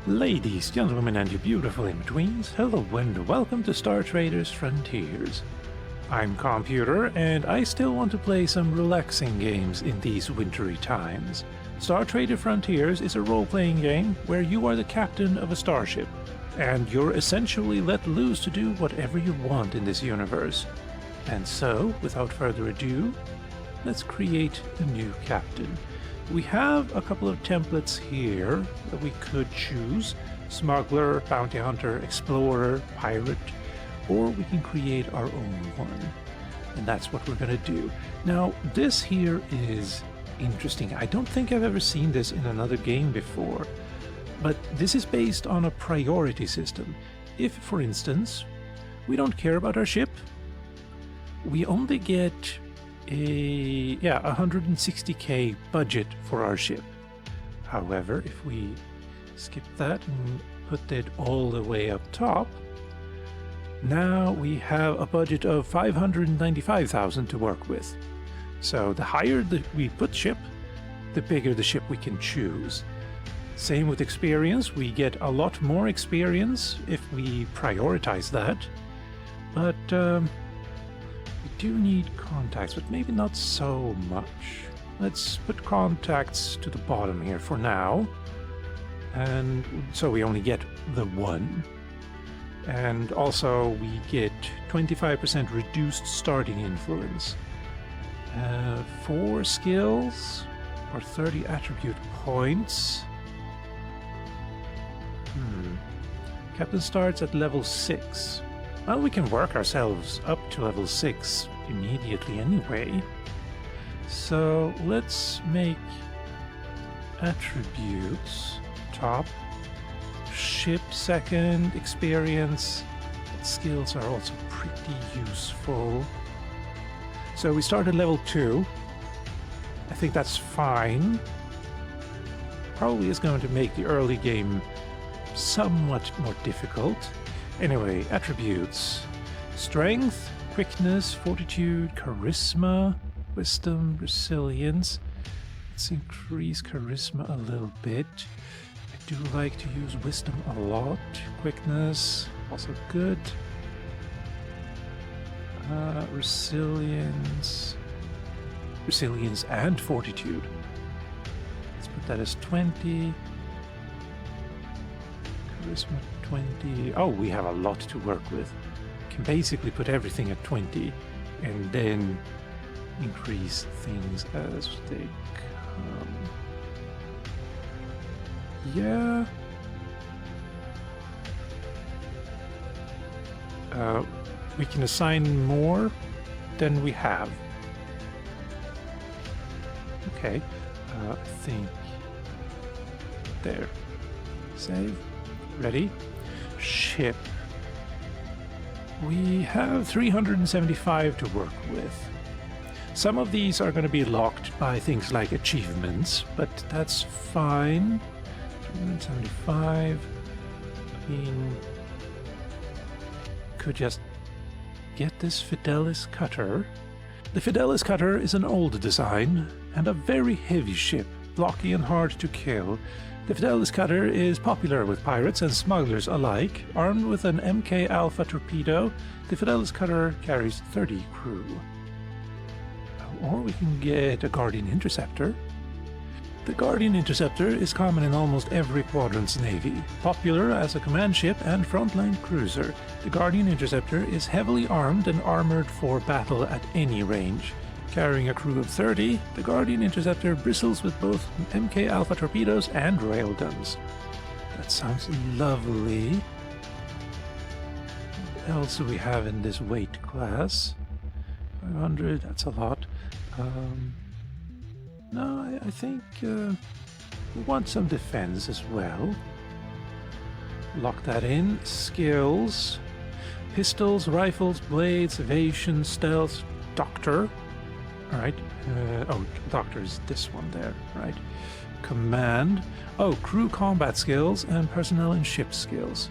Ladies, gentlemen, and you beautiful in-betweens, hello and welcome to Star Traders Frontiers. I'm Calmputer, and I still want to play some relaxing games in these wintry times. Star Traders Frontiers is a role-playing game where you are the captain of a starship, and you're essentially let loose to do whatever you want in this universe. And so, without further ado, let's create a new captain. We have a couple of templates here that we could choose: Smuggler, Bounty Hunter, Explorer, Pirate, or we can create our own one. And that's what we're going to do. Now, this here is interesting. I don't think I've ever seen this in another game before, but this is based on a priority system. If, for instance, we don't care about our ship, we only get a 160k budget for our ship. However, if we skip that and put it all the way up top, now we have a budget of 595,000 to work with. So the higher we put ship, the bigger the ship we can choose. Same with experience. We get a lot more experience if we prioritize that, but we do need contacts, but maybe not so much. Let's put contacts to the bottom here for now, and so we only get the one. And also we get 25% reduced starting influence. 4 skills or 30 attribute points. Captain starts at level 6. Well, we can work ourselves up to level 6 immediately anyway. So let's make attributes top, ship second, experience. Skills are also pretty useful. So we start at level 2. I think that's fine. Probably is going to make the early game somewhat more difficult. Anyway, attributes: strength, quickness, fortitude, charisma, wisdom, resilience. Let's increase charisma a little bit. I do like to use wisdom a lot. Quickness, also good. Resilience and fortitude. Let's put that as 20. Charisma 20. Oh, we have a lot to work with. Can basically put everything at 20 and then increase things as they come. Yeah. We can assign more than we have. Okay. I think there. Save. Ready? Ship. We have 375 to work with. Some of these are going to be locked by things like achievements, but that's fine. 275. I mean, could just get this Fidelis cutter. The Fidelis cutter is an old design and a very heavy ship, blocky and hard to kill. The Fidelis cutter is popular with pirates and smugglers alike. Armed with an MK Alpha torpedo, the Fidelis cutter carries 30 crew. Or we can get a Guardian Interceptor. The Guardian Interceptor is common in almost every quadrant's navy. Popular as a command ship and frontline cruiser, the Guardian Interceptor is heavily armed and armored for battle at any range. Carrying a crew of 30, the Guardian Interceptor bristles with both MK Alpha torpedoes and railguns. That sounds lovely. What else do we have in this weight class? 500, that's a lot. No, I think we want some defense as well. Lock that in. Skills. Pistols, rifles, blades, evasion, stealth, doctor. Alright. Oh, doctor is this one there. Right. Command. Oh, crew combat skills and personnel and ship skills.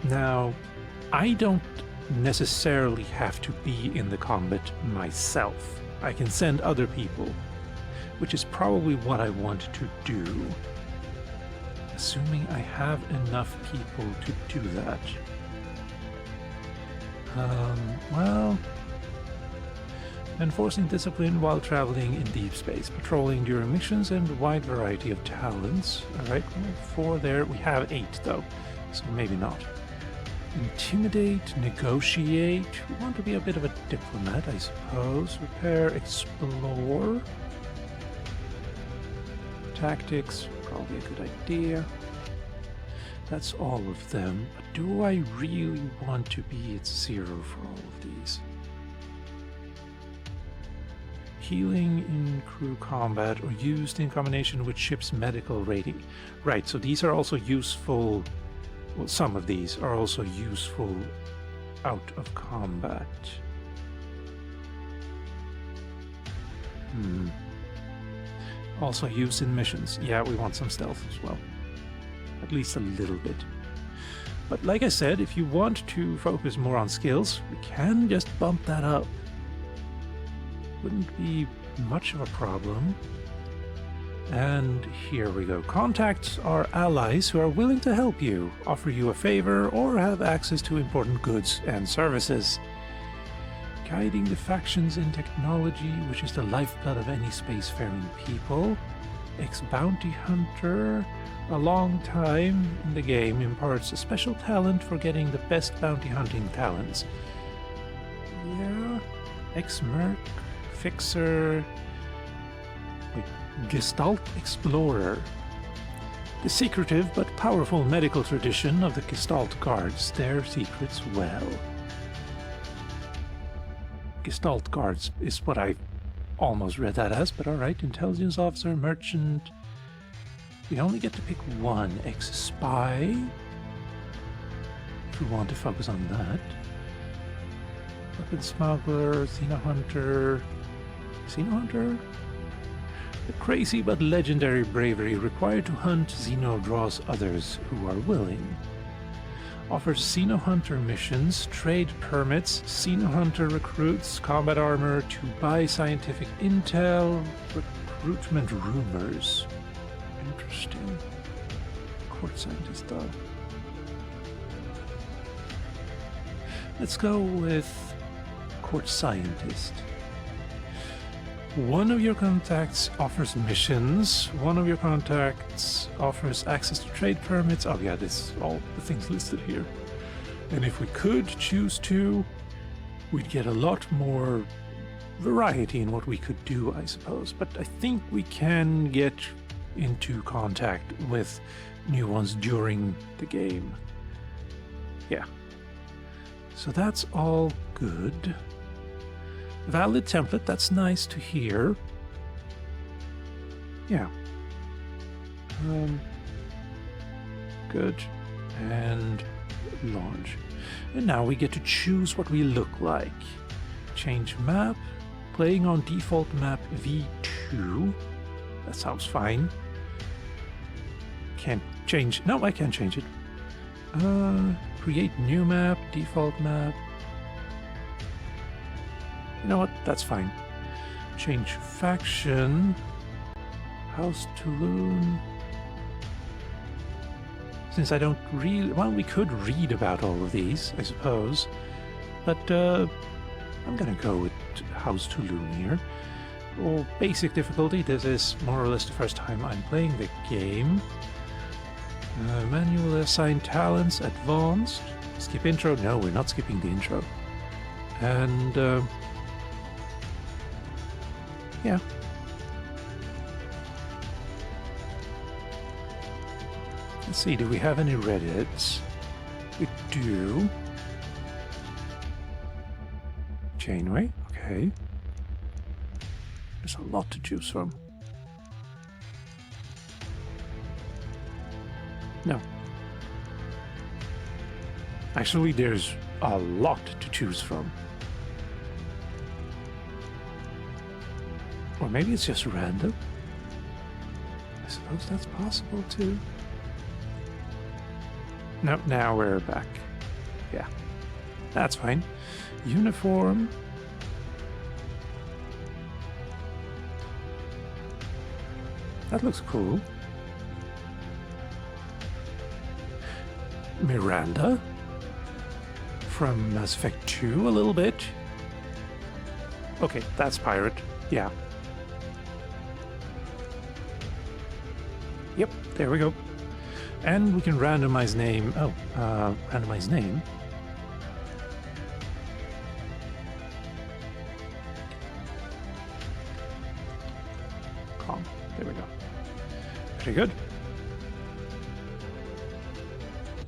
Now, I don't necessarily have to be in the combat myself. I can send other people, which is probably what I want to do. assuming I have enough people to do that. Well, enforcing discipline while traveling in deep space, patrolling during missions, and a wide variety of talents. Alright, 4 there. We have 8 though, so maybe not. Intimidate, negotiate. We want to be a bit of a diplomat, I suppose. Repair, explore. Tactics, probably a good idea. That's all of them. But do I really want to be at 0 for all of these? Healing in crew combat or used in combination with ship's medical rating. Right, so these are also useful. Well, some of these are also useful out of combat. Also used in missions. Yeah, we want some stealth as well. At least a little bit. But like I said, if you want to focus more on skills, we can just bump that up. Wouldn't be much of a problem. And here we go. Contacts are allies who are willing to help you, offer you a favor, or have access to important goods and services. Guiding the factions in technology, which is the lifeblood of any spacefaring people. Ex-bounty hunter. A long time in the game imparts a special talent for getting the best bounty hunting talents. Yeah. Ex-merc. Fixer. Wait. Gestalt Explorer. The secretive but powerful medical tradition of the Gestalt guards their secrets well. Gestalt guards is what I almost read that as, but alright. Intelligence officer, merchant. We only get to pick one. Ex-spy. If we want to focus on that. Weapon smuggler, xenohunter. Xenohunter? The crazy but legendary bravery required to hunt Xeno draws others who are willing. Offers Xenohunter missions, trade permits, Xenohunter recruits, combat armor, to buy scientific intel, recruitment rumors. Interesting. Court scientist though. Let's go with court scientist. One of your contacts offers missions. One of your contacts offers access to trade permits. Oh yeah, this is all the things listed here. And if we could choose to, we'd get a lot more variety in what we could do, I suppose. But I think we can get into contact with new ones during the game. Yeah. So that's all good. Valid template, that's nice to hear. Yeah. Good. And launch. And now we get to choose what we look like. Change map. Playing on default map V2. That sounds fine. Can't change. No, I can change it. Create new map, default map. You know what? That's fine. Change faction. House Tulun. Since I don't really... Well, we could read about all of these, I suppose. But I'm gonna go with House Tulun here. Oh, basic difficulty. This is more or less the first time I'm playing the game. Manual assign talents. Advanced. Skip intro. No, we're not skipping the intro. And... yeah. Let's see, do we have any Reddits? We do. Chainway, okay. There's a lot to choose from. No. Actually, there's a lot to choose from. Or maybe it's just random. I suppose that's possible too. No, now we're back. Yeah, that's fine. Uniform. That looks cool. Miranda from Mass Effect 2 a little bit. Okay, that's pirate. Yeah. Yep, there we go. And we can randomize name. Oh, randomize name. Calm. There we go. Very good.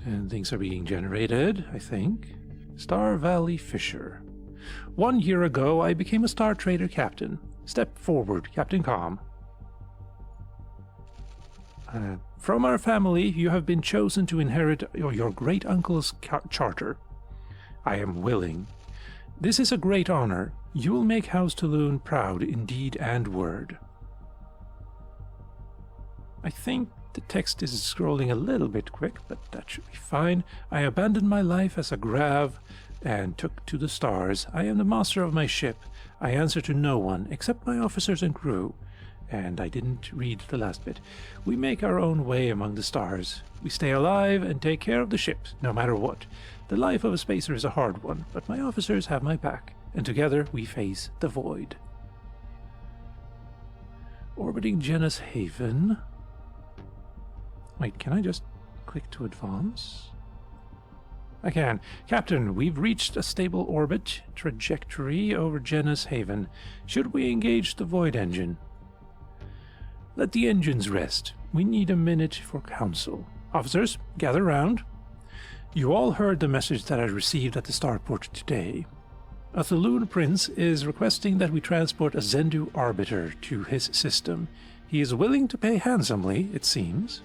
And things are being generated, I think. Star Valley Fisher. 1 year ago, I became a Star Trader captain. Step forward, Captain Calm. From our family, you have been chosen to inherit your great-uncle's charter. I am willing. This is a great honor. You will make House Tulun proud in deed and word. I think the text is scrolling a little bit quick, but that should be fine. I abandoned my life as a grav and took to the stars. I am the master of my ship. I answer to no one except my officers and crew. And I didn't read the last bit. We make our own way among the stars. We stay alive and take care of the ship, no matter what. The life of a spacer is a hard one, but my officers have my back, and together we face the void. Orbiting Genus Haven. Wait, can I just click to advance? I can. Captain, we've reached a stable orbit trajectory over Genus Haven. Should we engage the void engine? Let the engines rest. We need a minute for council. Officers, gather round. You all heard the message that I received at the starport today. A Tulun prince is requesting that we transport a Zendu Arbiter to his system. He is willing to pay handsomely, it seems.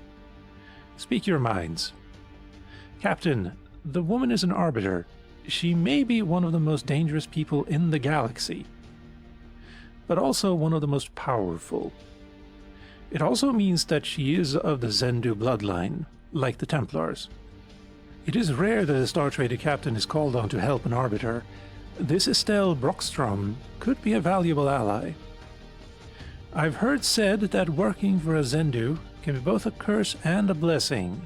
Speak your minds. Captain, the woman is an Arbiter. She may be one of the most dangerous people in the galaxy, but also one of the most powerful. It also means that she is of the Zendu bloodline, like the Templars. It is rare that a Star Trader captain is called on to help an Arbiter. This Estelle Brockstrom could be a valuable ally. I've heard said that working for a Zendu can be both a curse and a blessing.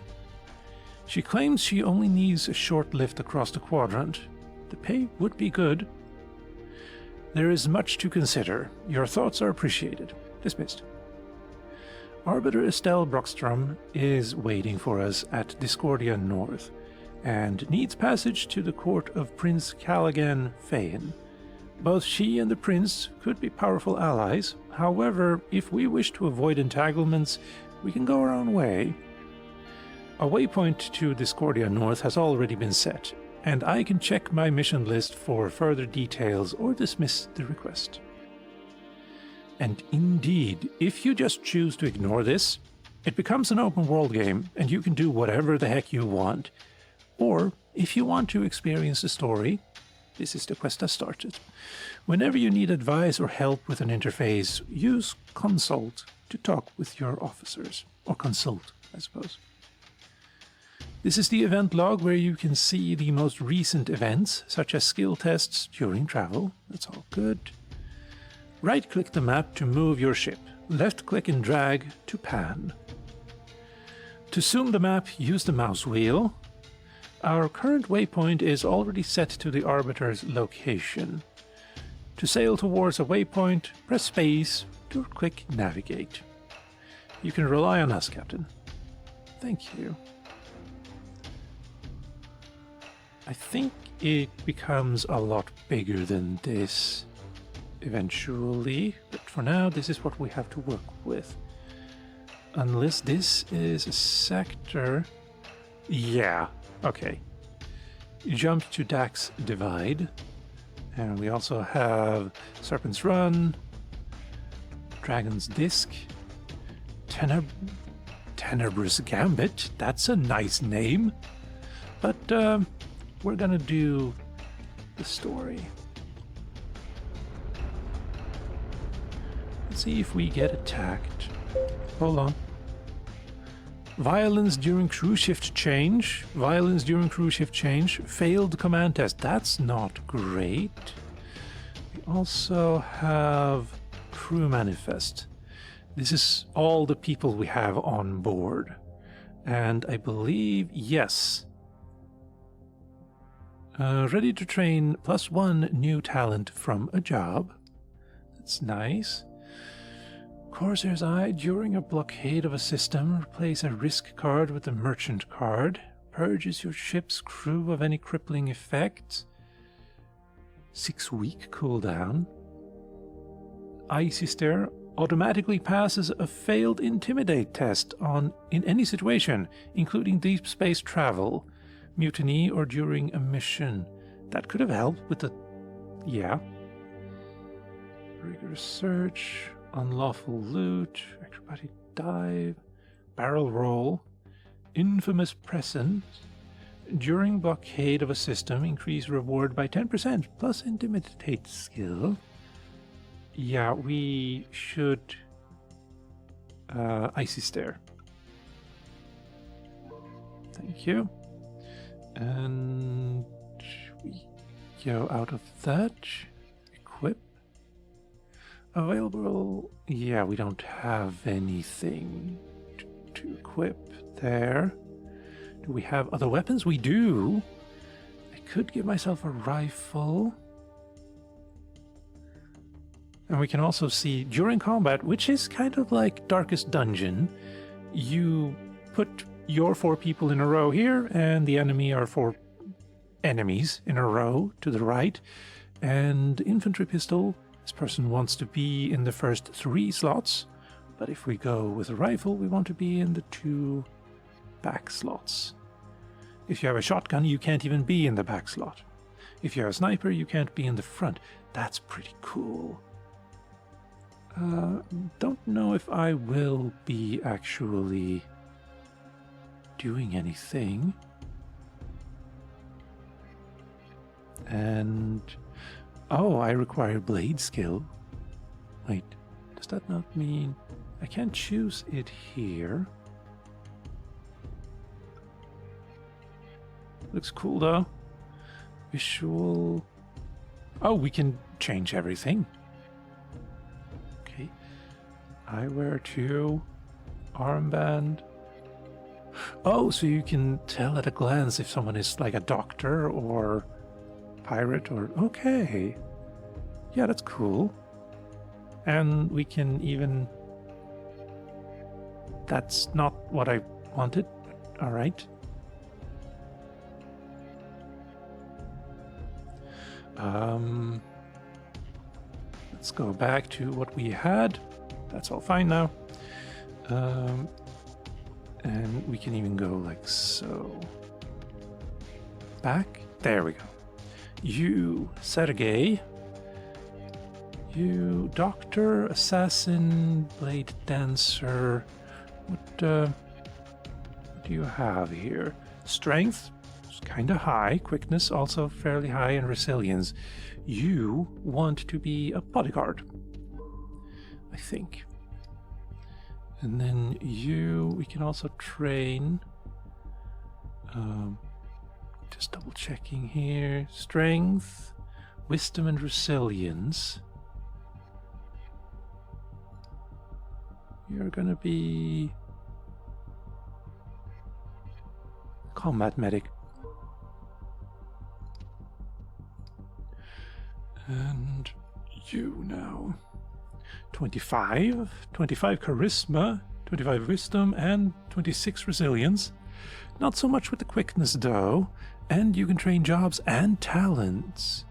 She claims she only needs a short lift across the quadrant. The pay would be good. There is much to consider. Your thoughts are appreciated. Dismissed. Arbiter Estelle Brockstrom is waiting for us at Discordia North, and needs passage to the court of Prince Callaghan Fain. Both she and the prince could be powerful allies. However, if we wish to avoid entanglements, we can go our own way. A waypoint to Discordia North has already been set, and I can check my mission list for further details or dismiss the request. And indeed, if you just choose to ignore this, it becomes an open world game and you can do whatever the heck you want. Or, if you want to experience the story, this is the quest I started. Whenever you need advice or help with an interface, use consult to talk with your officers. Or consult, I suppose. This is the event log where you can see the most recent events, such as skill tests during travel. That's all good. Right-click the map to move your ship. Left-click and drag to pan. To zoom the map, use the mouse wheel. Our current waypoint is already set to the Arbiter's location. To sail towards a waypoint, press space to click navigate. You can rely on us, Captain. Thank you. I think it becomes a lot bigger than this eventually, but for now this is what we have to work with. Unless this is a sector. Yeah, okay. Jump to Dax Divide, and we also have Serpent's Run, Dragon's Disc, Tenebrous Gambit. That's a nice name, but we're gonna do the story. Let's see if we get attacked. Hold on. Violence during crew shift change. Violence during crew shift change. Failed command test. That's not great. We also have crew manifest. This is all the people we have on board. And I believe, yes, Ready to train +1 new talent from a job. That's nice. Corsair's Eye. During a blockade of a system, replace a risk card with a merchant card. Purges your ship's crew of any crippling effects. 6-week cooldown. Icy Stare. Automatically passes a failed Intimidate test in any situation, including deep space travel, mutiny, or during a mission. That could have helped with the... yeah. Rigorous Search, Unlawful Loot, Acrobatic Dive, Barrel Roll, Infamous Present. During blockade of a system, increase reward by 10% plus Intimidate skill. Yeah, we should... Icy Stare. Thank you. And we go out of that. Equip. Available... yeah, we don't have anything to equip there. Do we have other weapons? We do. I could give myself a rifle. And we can also see during combat, which is kind of like Darkest Dungeon, you put your 4 people in a row here, and the enemy are 4 enemies in a row to the right. And infantry pistol, this person wants to be in the first 3 slots, but if we go with a rifle, we want to be in the 2 back slots. If you have a shotgun, you can't even be in the back slot. If you have a sniper, you can't be in the front. That's pretty cool. Don't know if I will be actually doing anything. And... oh, I require blade skill. Wait, does that not mean... I can't choose it here. Looks cool though. Visual... oh, we can change everything. Okay. Eyewear 2. Armband. Oh, so you can tell at a glance if someone is like a doctor or pirate or... okay. Yeah, that's cool. And we can even... that's not what I wanted. Alright. Let's go back to what we had. That's all fine now. And we can even go like so. Back. There we go. You, Sergei. You, Doctor, Assassin, Blade Dancer. What do you have here? Strength. It's kind of high. Quickness also fairly high, and resilience. You want to be a bodyguard, I think. And then you, we can also train. Just double checking here. Strength, wisdom, and resilience. You're gonna be combat medic. And you now. 25 charisma, 25 wisdom, and 26 resilience. Not so much with the quickness though. And you can train jobs and talents.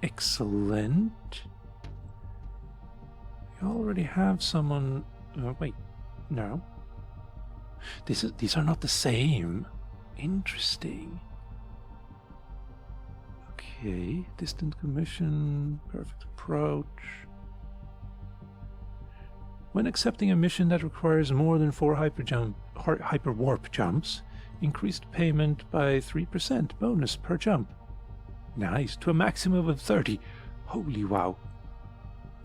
Excellent. You already have someone... wait, no. These are not the same. Interesting. Okay, distant commission, perfect approach. When accepting a mission that requires more than 4 hyperwarp jumps, increased payment by 3% bonus per jump. Nice, to a maximum of 30. Holy wow.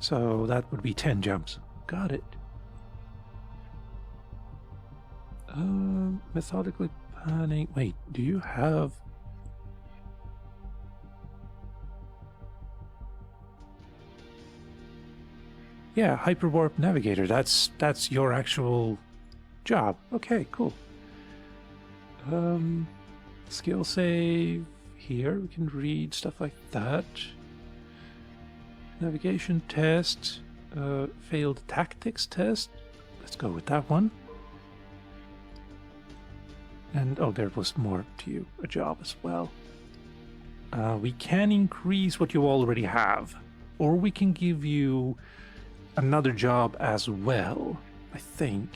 So that would be 10 jumps. Got it. Methodically planning. Wait, do you have... yeah, Hyperwarp Navigator. That's your actual job. Okay, cool. Skill save. here. We can read stuff like that. Navigation test. Failed tactics test. Let's go with that one. And, oh, there was more to you. A job as well. We can increase what you already have. Or we can give you another job as well, I think.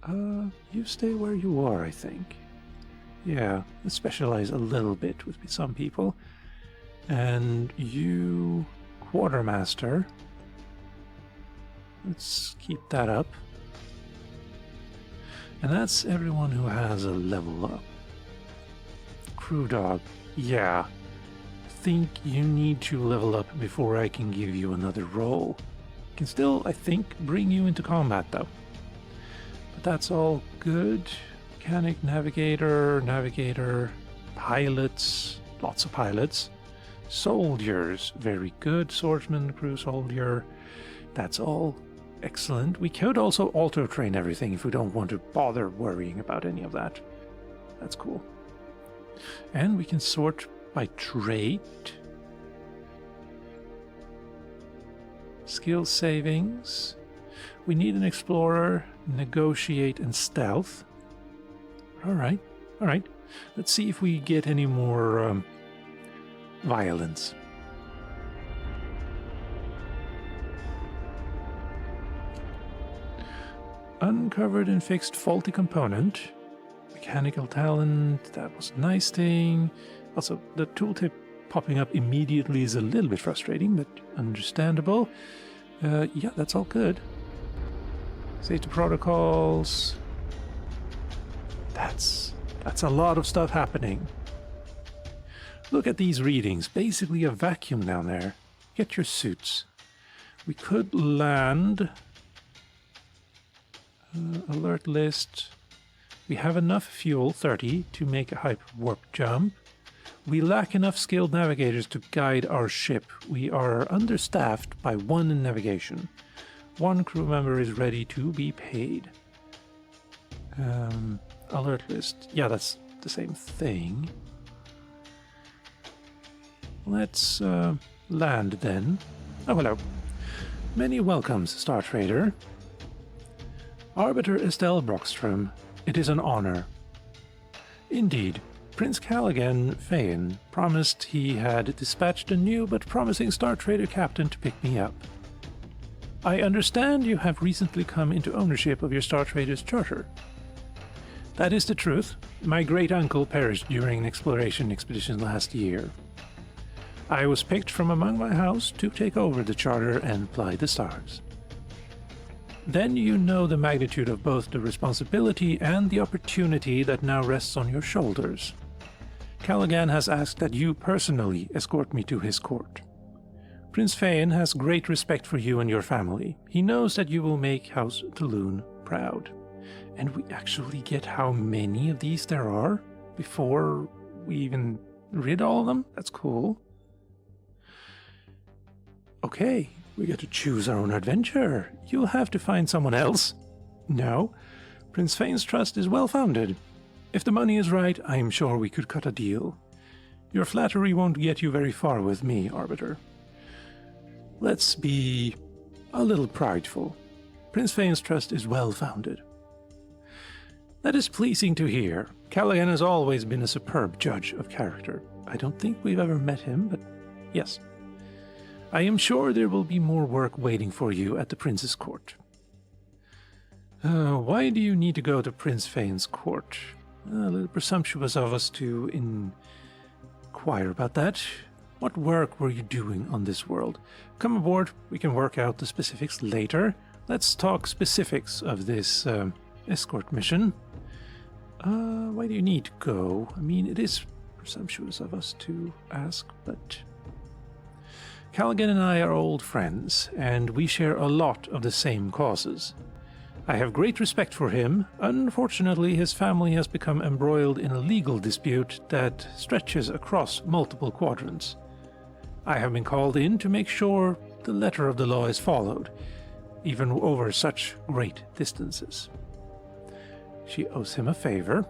You stay where you are, I think. Yeah, let's specialize a little bit with some people. And you, quartermaster. Let's keep that up. And that's everyone who has a level up. Crew dog, yeah. Think you need to level up before I can give you another role. Can still, I think, bring you into combat though. But that's all good. Mechanic, navigator, pilots, lots of pilots. Soldiers, very good. Swordsman, crew soldier, that's all excellent. We could also auto-train everything if we don't want to bother worrying about any of that. That's cool. And we can sort by trait. Skill savings. We need an explorer, negotiate, and stealth. Alright, alright. Let's see if we get any more violence. Uncovered and fixed faulty component. Mechanical talent, that was a nice thing. Also, the tooltip popping up immediately is a little bit frustrating, but understandable. Yeah, that's all good. Safety protocols. That's a lot of stuff happening. Look at these readings. Basically a vacuum down there. Get your suits. We could land. Alert list. We have enough fuel, 30, to make a hyperwarp jump. We lack enough skilled navigators to guide our ship. We are understaffed by 1 in navigation. 1 crew member is ready to be paid. Alert list. Yeah, that's the same thing. Let's land then. Oh, hello. Many welcomes, Star Trader. Arbiter Estelle Brockstrom, it is an honor. Indeed, Prince Callaghan Fain promised he had dispatched a new but promising Star Trader captain to pick me up. I understand you have recently come into ownership of your Star Trader's charter. That is the truth. My great-uncle perished during an exploration expedition last year. I was picked from among my house to take over the charter and ply the stars. Then you know the magnitude of both the responsibility and the opportunity that now rests on your shoulders. Callaghan has asked that you personally escort me to his court. Prince Fain has great respect for you and your family. He knows that you will make House Tulun proud. And we actually get how many of these there are before we even read all of them? That's cool. Okay, we get to choose our own adventure. You'll have to find someone else. No, Prince Fain's trust is well-founded. If the money is right, I am sure we could cut a deal. Your flattery won't get you very far with me, Arbiter. Let's be a little prideful. Prince Fain's trust is well-founded. That is pleasing to hear. Callaghan has always been a superb judge of character. I don't think we've ever met him, but yes. I am sure there will be more work waiting for you at the Prince's court. Why do you need to go to Prince Fain's court? A little presumptuous of us to inquire about that. What work were you doing on this world? Come aboard, we can work out the specifics later. Let's talk specifics of this escort mission. Why do you need to go? I mean, it is presumptuous of us to ask, but... Callaghan and I are old friends, and we share a lot of the same causes. I have great respect for him. Unfortunately, his family has become embroiled in a legal dispute that stretches across multiple quadrants. I have been called in to make sure the letter of the law is followed, even over such great distances. She owes him a favor.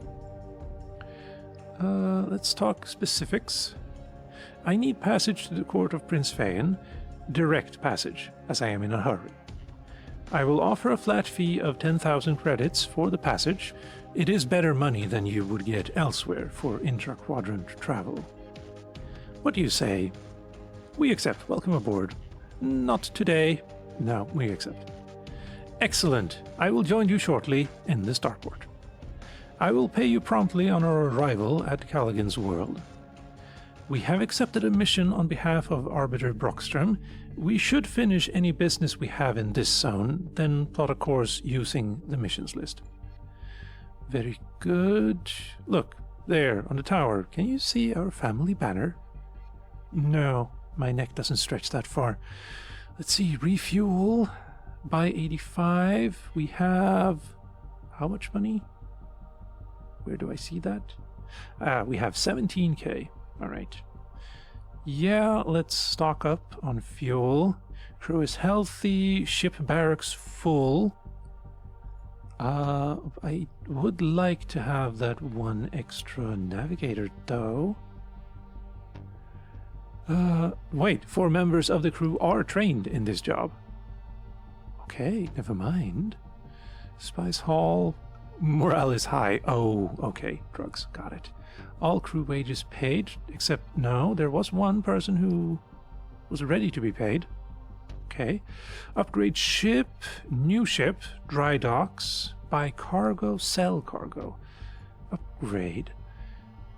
Let's talk specifics. I need passage to the court of Prince Phaon, direct passage, as I am in a hurry. I will offer a flat fee of 10,000 credits for the passage. It is better money than you would get elsewhere for intra-quadrant travel. What do you say? We accept. Welcome aboard. Not today. No, we accept. Excellent. I will join you shortly in the starport. I will pay you promptly on our arrival at Callaghan's world. We have accepted a mission on behalf of Arbiter Brockstrom. We should finish any business we have in this zone, then plot a course using the missions list. Very good. Look, there, on the tower. Can you see our family banner? No, my neck doesn't stretch that far. Let's see, refuel. Buy 85. We have... how much money? Where do I see that? We have 17k. Alright. Yeah, let's stock up on fuel. Crew is healthy. Ship barracks full. I would like to have that one extra navigator, though. Wait, 4 members of the crew are trained in this job. Okay, never mind. Spice Hall. Morale is high. Oh, okay. Drugs. Got it. All crew wages paid, except no, there was one person who was ready to be paid. Okay. Upgrade ship, new ship, dry docks, buy cargo, sell cargo. Upgrade.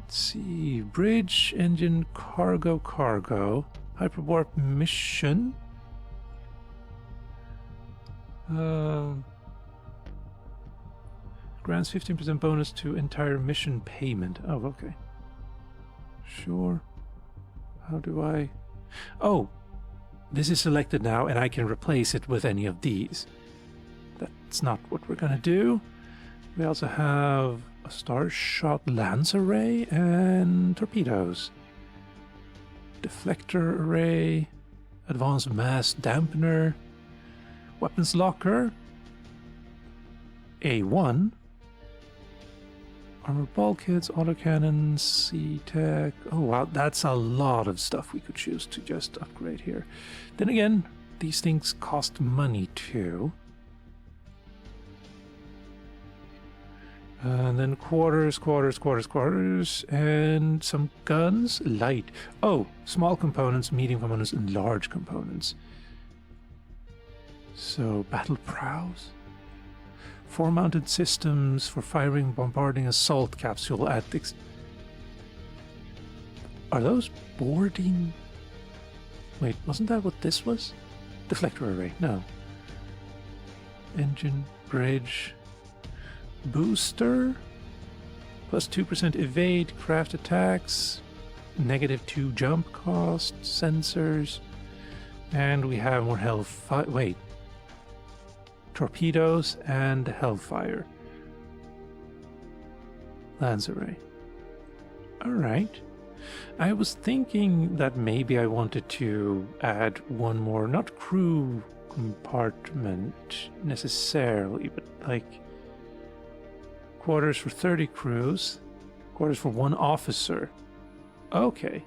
Let's see. Bridge, engine, cargo, hyperwarp mission. Grants 15% bonus to entire mission payment. Oh, okay. Sure. How do I... Oh! This is selected now, and I can replace it with any of these. That's not what we're gonna do. We also have a Starshot Lance Array and torpedoes. Deflector Array, Advanced Mass Dampener, Weapons Locker, A1, Armor bulkheads, autocannons, C-Tech. Oh wow, that's a lot of stuff we could choose to just upgrade here. Then again, these things cost money too. And then quarters, and some guns. Light. Oh, small components, medium components, and large components. So, battle prows. 4 mounted systems for firing, bombarding, assault capsule at... Are those boarding? Wait, wasn't that what this was? Deflector array, no. Engine, bridge, booster, plus 2% evade, craft attacks, -2 jump cost, sensors, and we have more hellfire. Wait. Torpedoes and Hellfire. Lance array. Alright. I was thinking that maybe I wanted to add one more, not crew compartment necessarily, but like quarters for 30 crews, quarters for 1 officer. Okay.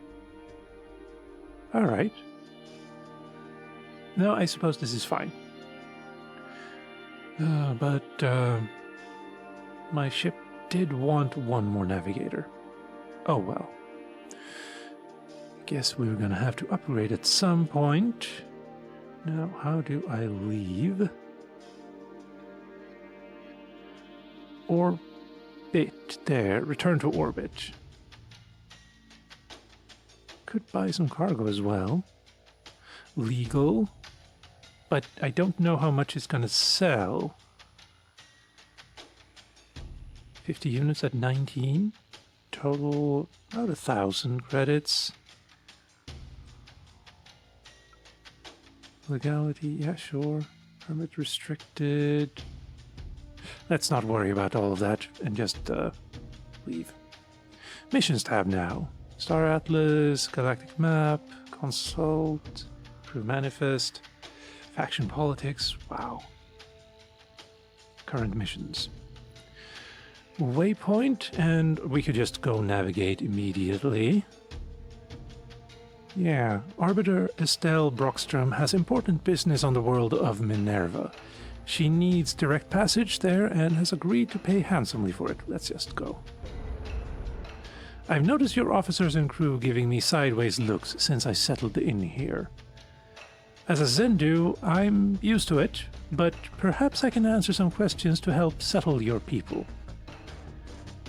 Alright. No, I suppose this is fine. But my ship did want 1 more navigator. Oh well. Guess we're gonna have to upgrade at some point. Now, how do I leave? Orbit there. Return to orbit. Could buy some cargo as well. Legal. But I don't know how much it's gonna sell. 50 units at 19. Total about 1,000 credits. Legality, yeah, sure. Permit restricted. Let's not worry about all of that and just leave. Missions tab now. Star Atlas, Galactic Map, Consult, Crew Manifest. Faction politics, wow. Current missions. waypoint, and we could just go navigate immediately. Yeah, Arbiter Estelle Brockstrom has important business on the world of Minerva. She needs direct passage there and has agreed to pay handsomely for it. Let's just go. I've noticed your officers and crew giving me sideways looks since I settled in here. As a Zendu, I'm used to it, but perhaps I can answer some questions to help settle your people.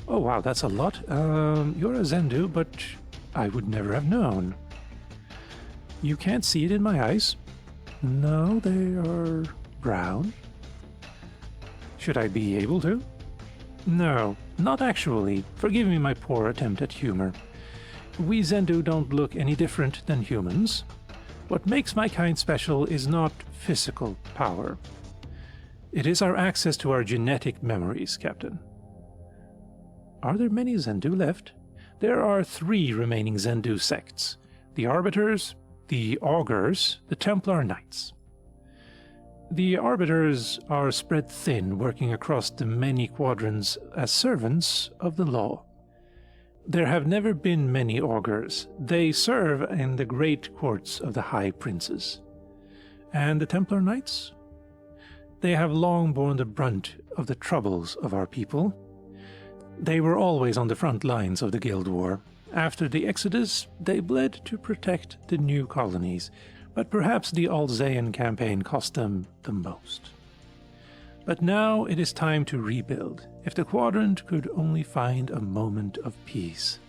Oh wow, that's a lot. You're a Zendu, but I would never have known. You can't see it in my eyes. No, they are brown. Should I be able to? No, not actually. Forgive me my poor attempt at humor. We Zendu don't look any different than humans. What makes my kind special is not physical power. It is our access to our genetic memories, Captain. Are there many Zendu left? There are 3 remaining Zendu sects. The Arbiters, the Augurs, the Templar Knights. The Arbiters are spread thin, working across the many quadrants as servants of the law. There have never been many Augurs. They serve in the great courts of the High Princes. And the Templar Knights? They have long borne the brunt of the troubles of our people. They were always on the front lines of the Guild War. After the Exodus, they bled to protect the new colonies, but perhaps the Alzaean campaign cost them the most. But now it is time to rebuild, if the Quadrant could only find a moment of peace.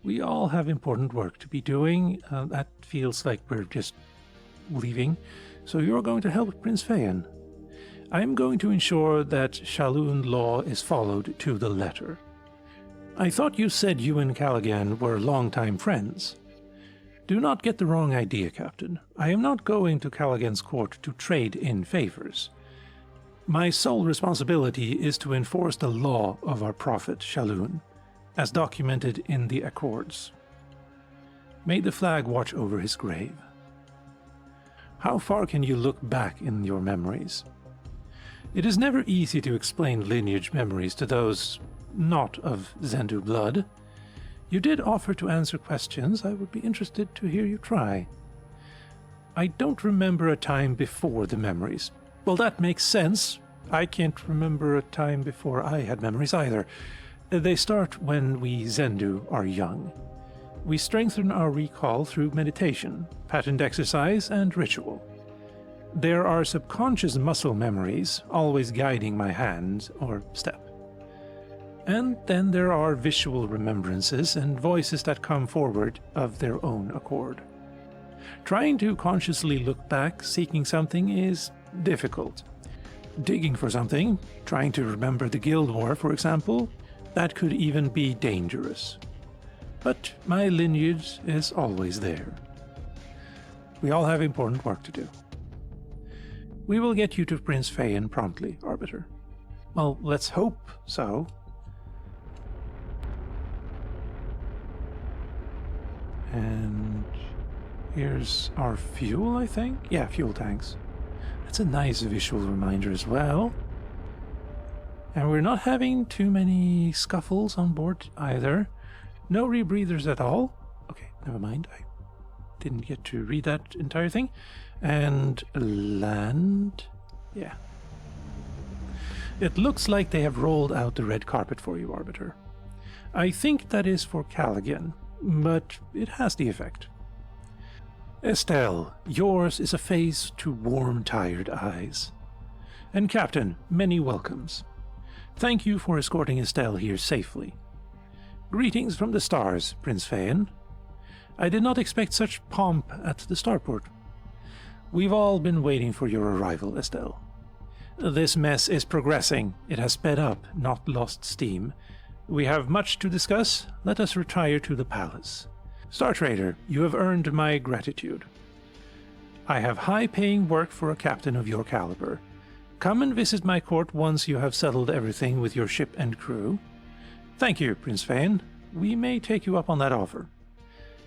We all have important work to be doing. That feels like we're just leaving, so you're going to help Prince Phaeon. I am going to ensure that Shalloon law is followed to the letter. I thought you said you and Callaghan were longtime friends. Do not get the wrong idea, Captain. I am not going to Callaghan's court to trade in favors. My sole responsibility is to enforce the law of our prophet Shalloon, as documented in the Accords. May the flag watch over his grave. How far can you look back in your memories? It is never easy to explain lineage memories to those not of Zendu blood. You did offer to answer questions. I would be interested to hear you try. I don't remember a time before the memories. Well, that makes sense. I can't remember a time before I had memories either. They start when we Zendu are young. We strengthen our recall through meditation, patterned exercise, and ritual. There are subconscious muscle memories, always guiding my hand or step. And then there are visual remembrances and voices that come forward of their own accord. Trying to consciously look back, seeking something, is difficult. Digging for something, trying to remember the Guild War, for example, that could even be dangerous. But my lineage is always there. We all have important work to do. We will get you to Prince Phaeon promptly, Arbiter. Well, let's hope so. And here's our fuel, I think? Yeah, fuel tanks. That's a nice visual reminder as well. And we're not having too many scuffles on board either. No rebreathers at all. Okay, never mind. I didn't get to read that entire thing. And land. Yeah. It looks like they have rolled out the red carpet for you, Arbiter. I think that is for Callaghan, but it has the effect. Estelle, yours is a face to warm, tired eyes. And Captain, many welcomes. Thank you for escorting Estelle here safely. Greetings from the stars, Prince Phaeon. I did not expect such pomp at the starport. We've all been waiting for your arrival, Estelle. This mess is progressing. It has sped up, not lost steam. We have much to discuss. Let us retire to the palace. Star Trader, you have earned my gratitude. I have high-paying work for a captain of your caliber. Come and visit my court once you have settled everything with your ship and crew. Thank you, Prince Phaeon. We may take you up on that offer.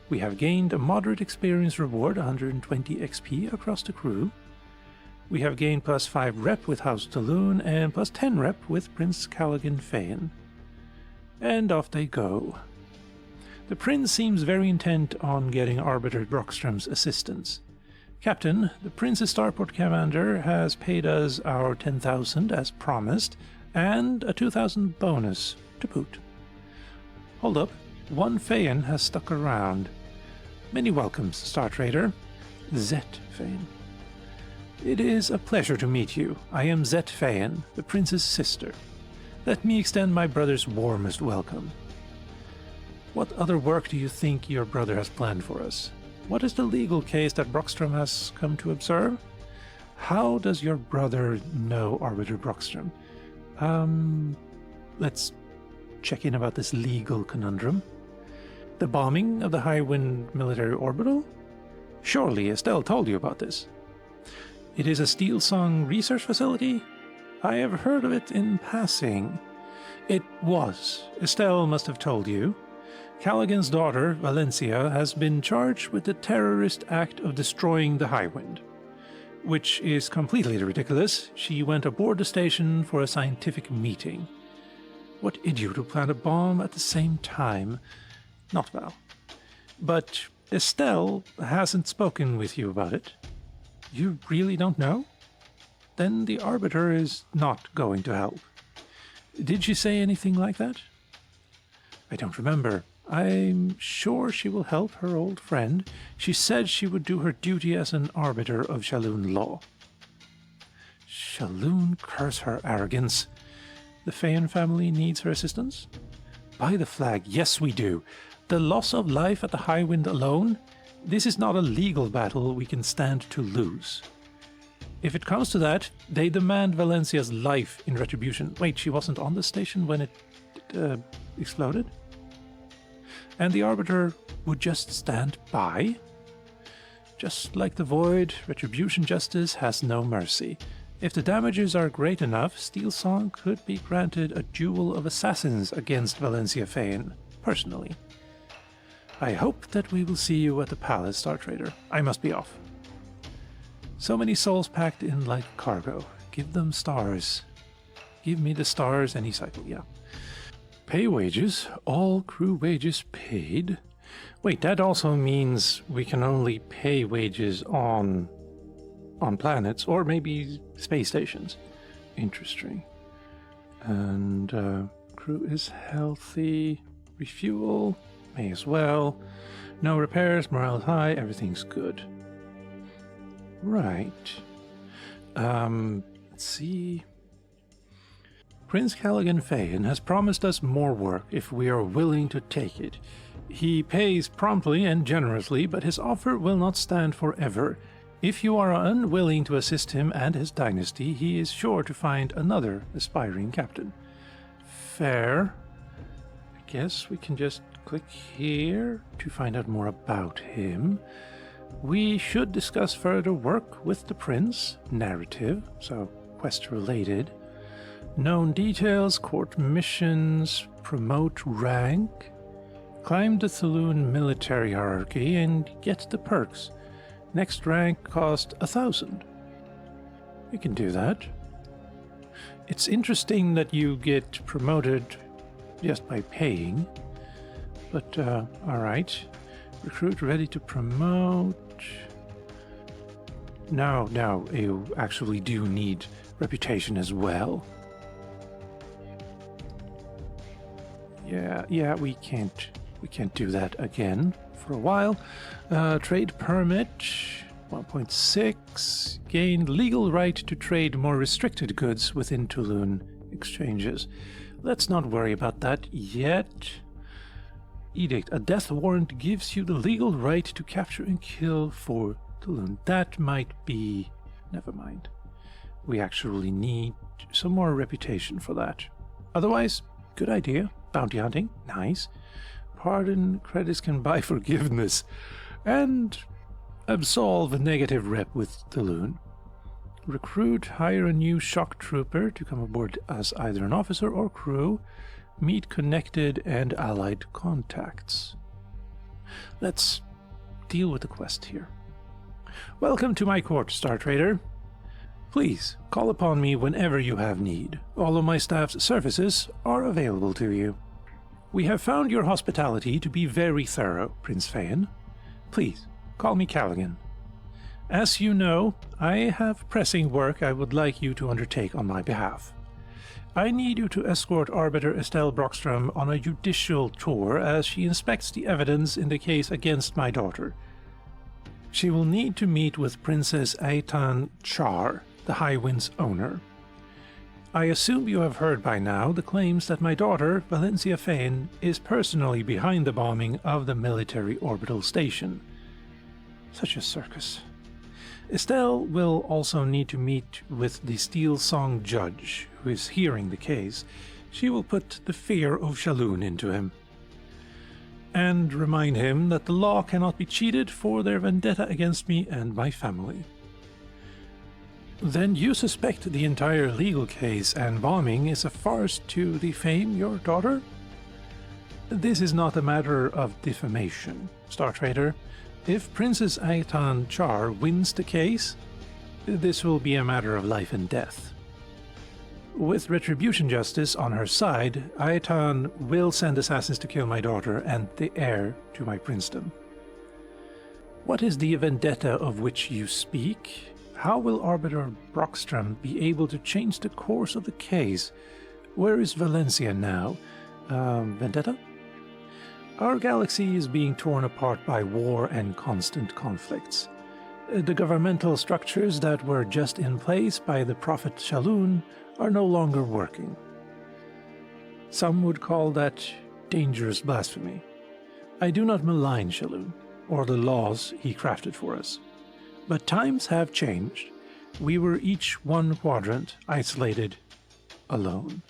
We have gained a moderate experience reward, 120 XP across the crew. We have gained plus 5 rep with House Tulun and plus 10 rep with Prince Callaghan Fayen. And off they go. The Prince seems very intent on getting Arbiter Brockstrom's assistance. Captain, the Prince's starport commander has paid us our 10,000 as promised, and a 2,000 bonus to boot. Hold up, one Fayen has stuck around. Many welcomes, Star Trader. Zet Fayen. It is a pleasure to meet you. I am Zet Fayen, the Prince's sister. Let me extend my brother's warmest welcome. What other work do you think your brother has planned for us? What is the legal case that Brockstrom has come to observe? How does your brother know Arbiter Brockstrom? Let's check in about this legal conundrum. The bombing of the Highwind military orbital? Surely Estelle told you about this. It is a Steelsong research facility? I have heard of it in passing. It was. Estelle must have told you. Callaghan's daughter, Valencia, has been charged with the terrorist act of destroying the Highwind. Which is completely ridiculous. She went aboard the station for a scientific meeting. What idiot would plant a bomb at the same time? Not Val. But Estelle hasn't spoken with you about it. You really don't know? Then the Arbiter is not going to help. Did she say anything like that? I don't remember. I'm sure she will help her old friend. She said she would do her duty as an arbiter of Shalloon law. Shalloon, curse her arrogance. The Fayen family needs her assistance? By the flag, yes we do. The loss of life at the Highwind alone? This is not a legal battle we can stand to lose. If it comes to that, they demand Valencia's life in retribution. Wait, she wasn't on the station when it exploded? And the Arbiter would just stand by? Just like the Void, retribution justice has no mercy. If the damages are great enough, Steelsong could be granted a duel of assassins against Valencia Fayen, personally. I hope that we will see you at the palace, Star Trader. I must be off. So many souls packed in like cargo. Give them stars. Give me the stars any cycle, yeah. Pay wages. All crew wages paid. Wait, that also means we can only pay wages on planets, or maybe space stations. Interesting. And crew is healthy. Refuel. May as well. No repairs, morale is high, everything's good. Right. Let's see. Prince Callaghan Fayen has promised us more work if we are willing to take it. He pays promptly and generously, but his offer will not stand forever. If you are unwilling to assist him and his dynasty, he is sure to find another aspiring captain. Fair. I guess we can just click here to find out more about him. We should discuss further work with the prince, narrative, so quest related. Known details, court missions, promote rank, climb the Thulun military hierarchy and get the perks. Next rank cost 1,000. We can do that. It's interesting that you get promoted just by paying. But, alright. Recruit ready to promote. No, you actually do need reputation as well. Yeah, we can't do that again for a while. Trade permit 1.6. Gained legal right to trade more restricted goods within Tulun exchanges. Let's not worry about that yet. Edict. A death warrant gives you the legal right to capture and kill for Tulun. That might be... Never mind. We actually need some more reputation for that. Otherwise, good idea. Bounty hunting. Nice. Pardon credits can buy forgiveness. And absolve a negative rep with Tulun. Recruit. Hire a new shock trooper to come aboard as either an officer or crew. Meet connected and allied contacts. Let's deal with the quest here. Welcome to my court, Star Trader. Please, call upon me whenever you have need. All of my staff's services are available to you. We have found your hospitality to be very thorough, Prince Phaon. Please, call me Callaghan. As you know, I have pressing work I would like you to undertake on my behalf. I need you to escort Arbiter Estelle Brockstrom on a judicial tour as she inspects the evidence in the case against my daughter. She will need to meet with Princess Aitan Char, the High Wind's owner. I assume you have heard by now the claims that my daughter, Valencia Phaon, is personally behind the bombing of the military orbital station. Such a circus. Estelle will also need to meet with the Steel Song judge, who is hearing the case. She will put the fear of Shalhoun into him, and remind him that the law cannot be cheated for their vendetta against me and my family. Then you suspect the entire legal case and bombing is a farce to defame your daughter? This is not a matter of defamation, Star Trader. If Princess Aitan Char wins the case, this will be a matter of life and death. With retribution justice on her side, Aitan will send assassins to kill my daughter and the heir to my princedom. What is the vendetta of which you speak? How will Arbiter Brockstrom be able to change the course of the case? Where is Valencia now? Vendetta? Our galaxy is being torn apart by war and constant conflicts. The governmental structures that were just in place by the Prophet Shalhoun are no longer working. Some would call that dangerous blasphemy. I do not malign Shalhoun, or the laws he crafted for us. But times have changed. We were each one quadrant, isolated, alone.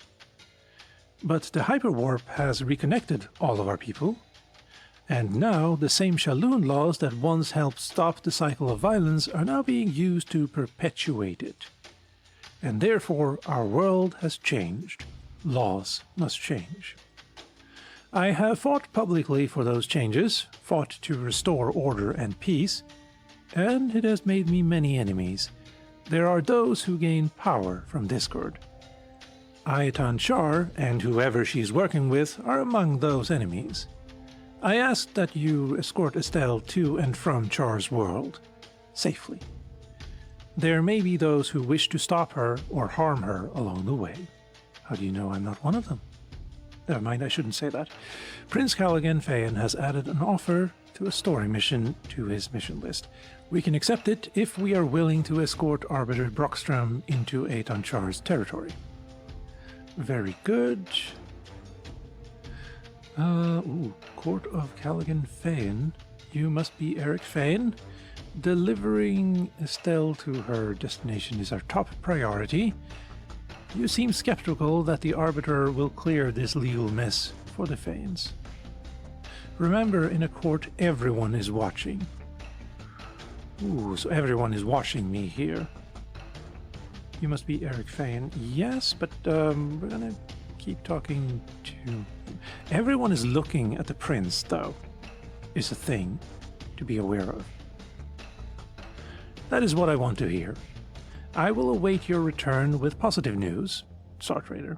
But the hyperwarp has reconnected all of our people, and now the same Shalhoun laws that once helped stop the cycle of violence are now being used to perpetuate it. And therefore our world has changed. Laws must change. I have fought publicly for those changes, fought to restore order and peace, and it has made me many enemies. There are those who gain power from discord. Aitan Char and whoever she is working with are among those enemies. I ask that you escort Estelle to and from Char's world, safely. There may be those who wish to stop her or harm her along the way. How do you know I'm not one of them? Never mind, I shouldn't say that. Prince Callaghan Phaon has added an offer to a story mission to his mission list. We can accept it if we are willing to escort Arbiter Brockstrom into Aitan Char's territory. Very good. Court of Callaghan Phaon. You must be Eric Phaon. Delivering Estelle to her destination is our top priority. You seem skeptical that the Arbiter will clear this legal mess for the Phaons. Remember, in a court, everyone is watching. So everyone is watching me here. You must be Eric Phaon. Yes, but we're gonna keep talking to... Everyone is looking at the prince, though, is a thing to be aware of. That is what I want to hear. I will await your return with positive news, Star Trader.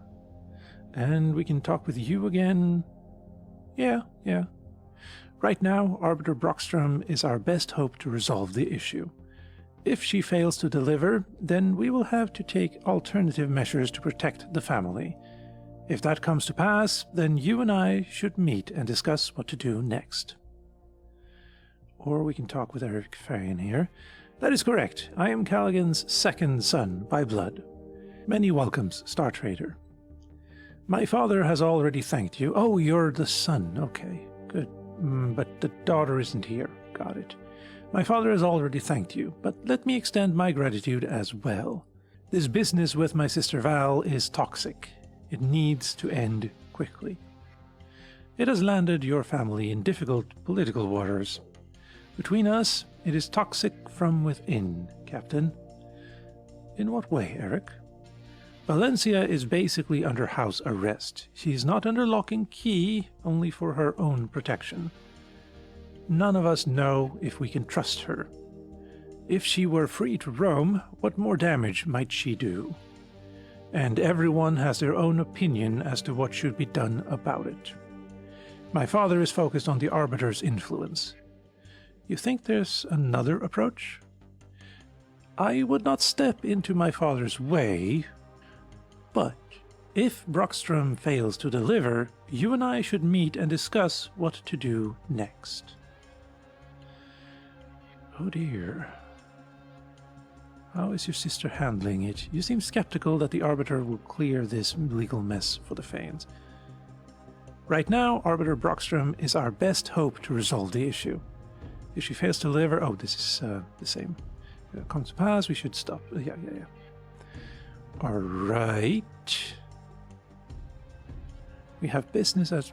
And we can talk with you again. Yeah. Right now, Arbiter Brockstrom is our best hope to resolve the issue. If she fails to deliver, then we will have to take alternative measures to protect the family. If that comes to pass, then you and I should meet and discuss what to do next. Or we can talk with Eric Phaon here. That is correct. I am Callaghan's second son by blood. Many welcomes, Star Trader. My father has already thanked you. Oh, you're the son. Okay, good. But the daughter isn't here. Got it. My father has already thanked you, but let me extend my gratitude as well. This business with my sister Val is toxic. It needs to end quickly. It has landed your family in difficult political waters. Between us, it is toxic from within, Captain. In what way, Eric? Valencia is basically under house arrest. She's not under lock and key, only for her own protection. None of us know if we can trust her. If she were free to roam, what more damage might she do? And everyone has their own opinion as to what should be done about it. My father is focused on the Arbiter's influence. You think there's another approach? I would not step into my father's way, but if Brockstrom fails to deliver, you and I should meet and discuss what to do next. Oh dear. How is your sister handling it? You seem skeptical that the Arbiter will clear this legal mess for the Fanes. Right now, Arbiter Brockstrom is our best hope to resolve the issue. If she fails to deliver... Oh, this is the same. Comes to pass, we should stop. Yeah. Alright. We have business at...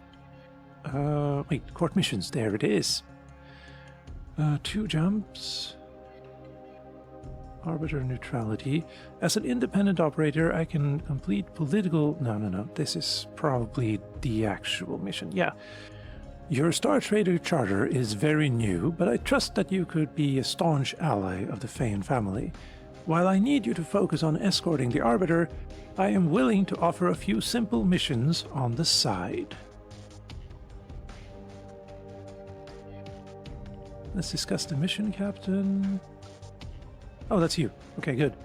wait, court missions. There it is. 2 jumps. Arbiter neutrality. As an independent operator, I can complete political... No. This is probably the actual mission. Yeah. Your Star Trader charter is very new, but I trust that you could be a staunch ally of the Fane family. While I need you to focus on escorting the Arbiter, I am willing to offer a few simple missions on the side. Let's discuss the mission, Captain. Oh, that's you. Okay, good.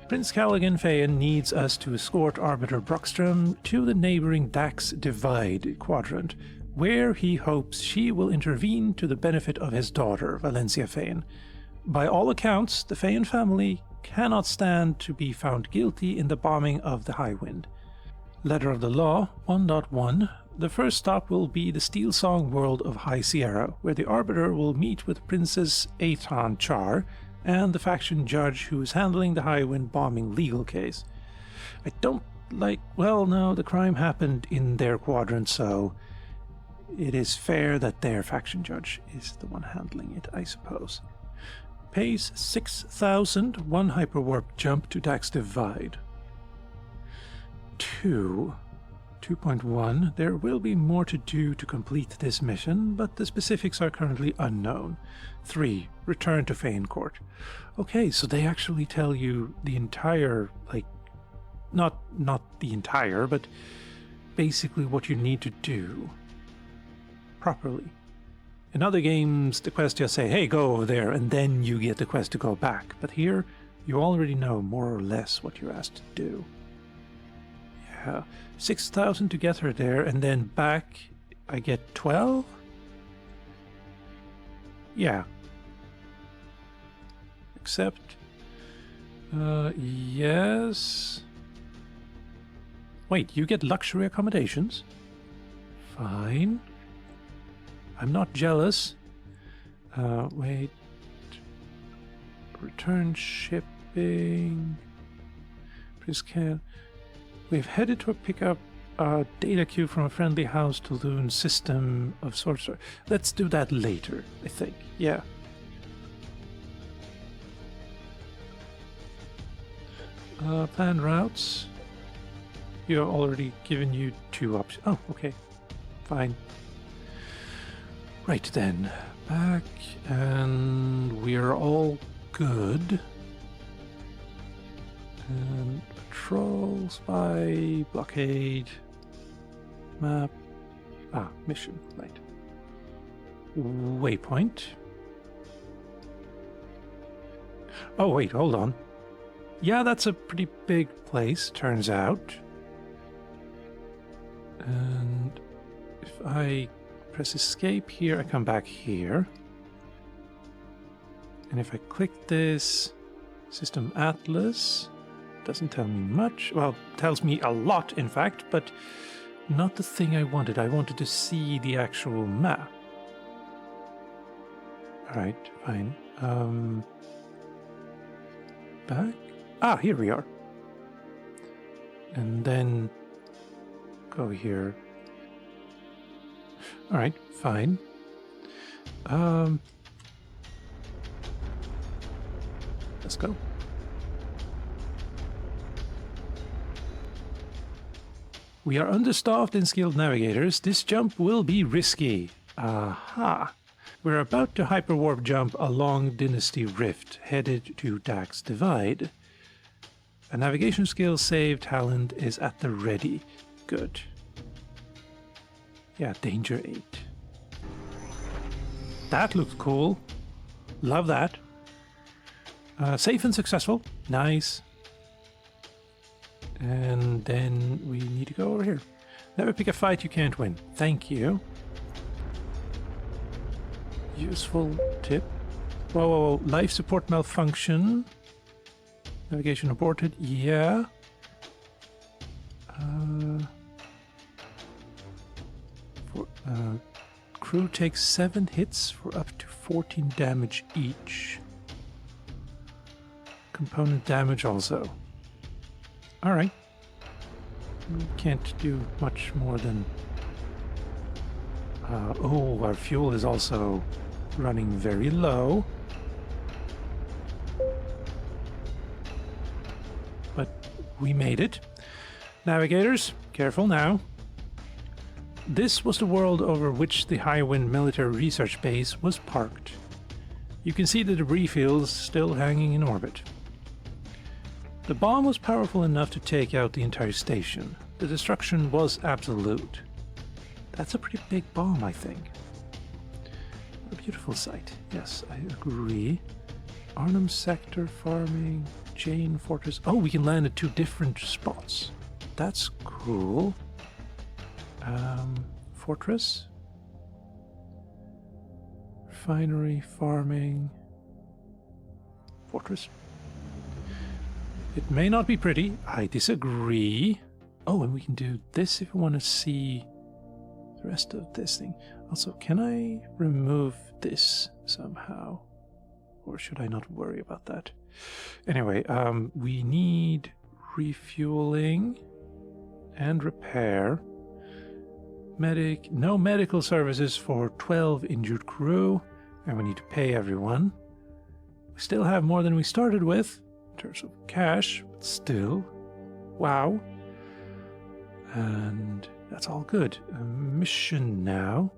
Prince Callaghan Fayan needs us to escort Arbiter Brockstrom to the neighboring Dax Divide quadrant, where he hopes she will intervene to the benefit of his daughter, Valencia Fayan. By all accounts, the Fayan family cannot stand to be found guilty in the bombing of the Highwind. Letter of the Law 1.1. The first stop will be the Steelsong world of High Sierra, where the Arbiter will meet with Princess Aton Char and the faction judge who is handling the Highwind bombing legal case. I don't like... Well, no, the crime happened in their quadrant, so it is fair that their faction judge is the one handling it, I suppose. Pays 6,000, 1 hyperwarp jump to Dax Divide. 2.1. There will be more to do to complete this mission, but the specifics are currently unknown. 3. Return to Fane Court. Okay, so they actually tell you the entire, like, not the entire, but basically what you need to do properly. In other games, the quest just say, hey, go over there, and then you get the quest to go back. But here, you already know more or less what you're asked to do. Yeah, 6,000 to get her there, and then back, I get 12? Yeah. Except, yes. Wait, you get luxury accommodations? Fine. I'm not jealous. Wait. Return shipping. Please can. We've headed to pick up a data queue from a friendly house to Loon system of sorts. Let's do that later, I think. Yeah. Plan routes. You have already given you 2 options. Oh, okay. Fine. Right then. Back, and we're all good. And patrol, spy, blockade, map. Mission, right. Waypoint. Oh, wait, hold on. Yeah, that's a pretty big place, turns out. And if I press escape here, I come back here. And if I click this System Atlas, doesn't tell me much. Well, tells me a lot, in fact, but not the thing I wanted. I wanted to see the actual map. Alright, fine. Back? Ah, here we are. And then go here. Alright, fine. Let's go. We are understaffed and skilled navigators. This jump will be risky. Aha. We're about to hyperwarp jump along Dynasty Rift, headed to Dax Divide. A navigation skill save talent is at the ready. Good. Yeah, danger 8. That looks cool. Love that. Safe and successful. Nice. And then we need to go over here. Never pick a fight you can't win. Thank you. Useful tip. Whoa, whoa, whoa. Life support malfunction. Navigation aborted. Yeah. Crew takes 7 hits for up to 14 damage each. Component damage also. Alright. We can't do much more than... oh, our fuel is also running very low. But we made it. Navigators, careful now. This was the world over which the Highwind military research base was parked. You can see the debris fields still hanging in orbit. The bomb was powerful enough to take out the entire station. The destruction was absolute. That's a pretty big bomb, I think. A beautiful sight. Yes, I agree. Arnhem Sector, farming, Jane Fortress. Oh, we can land at 2 different spots. That's cool. Fortress. Refinery, farming. Fortress. It may not be pretty. I disagree. Oh, and we can do this if we want to see the rest of this thing. Also, can I remove this somehow? Or should I not worry about that? Anyway, we need refueling and repair. No medical services for 12 injured crew, and we need to pay everyone. We still have more than we started with, in terms of cash, but still. Wow. And that's all good. A mission now.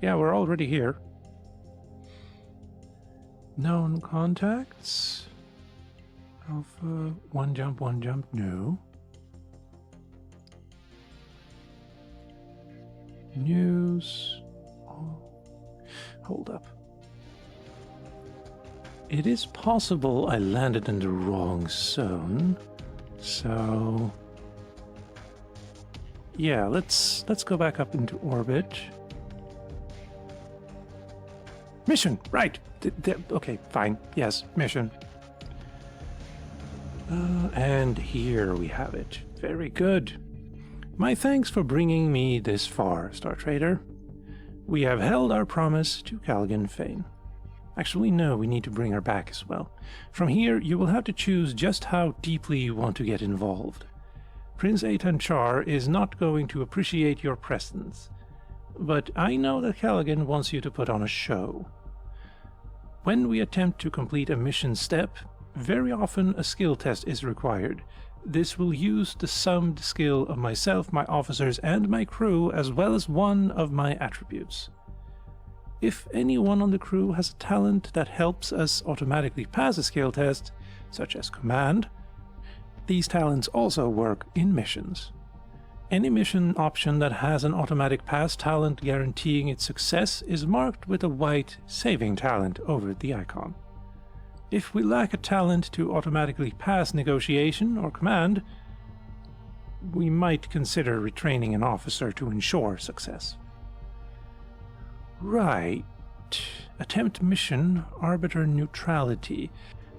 Yeah, we're already here. Known contacts. Alpha, one jump, no. News. Oh. Hold up. It is possible I landed in the wrong zone. So... yeah, let's go back up into orbit. Mission! Right! Okay, fine. Yes, mission. And here we have it. Very good. My thanks for bringing me this far, Star Trader. We have held our promise to Calgan Fane. Actually, no, we need to bring her back as well. From here, you will have to choose just how deeply you want to get involved. Prince Aitan Char is not going to appreciate your presence, but I know that Callaghan wants you to put on a show. When we attempt to complete a mission step, very often a skill test is required. This will use the summed skill of myself, my officers, and my crew, as well as one of my attributes. If anyone on the crew has a talent that helps us automatically pass a skill test, such as command, these talents also work in missions. Any mission option that has an automatic pass talent guaranteeing its success is marked with a white saving talent over the icon. If we lack a talent to automatically pass negotiation or command, we might consider retraining an officer to ensure success. Right. Attempt mission, Arbiter neutrality.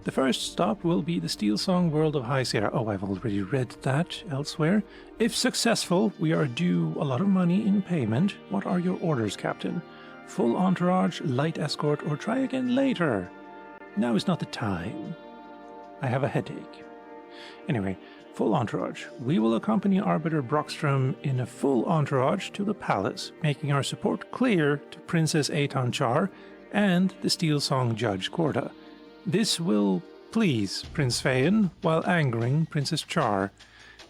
The first stop will be the Steelsong world of High Sierra. Oh, I've already read that elsewhere. If successful, we are due a lot of money in payment. What are your orders, Captain? Full entourage, light escort, or try again later? Now is not the time. I have a headache. Anyway, full entourage. We will accompany Arbiter Brockstrom in a full entourage to the palace, making our support clear to Princess Aitan Char and the Steelsong Judge Corda. This will please Prince Phaeon while angering Princess Char.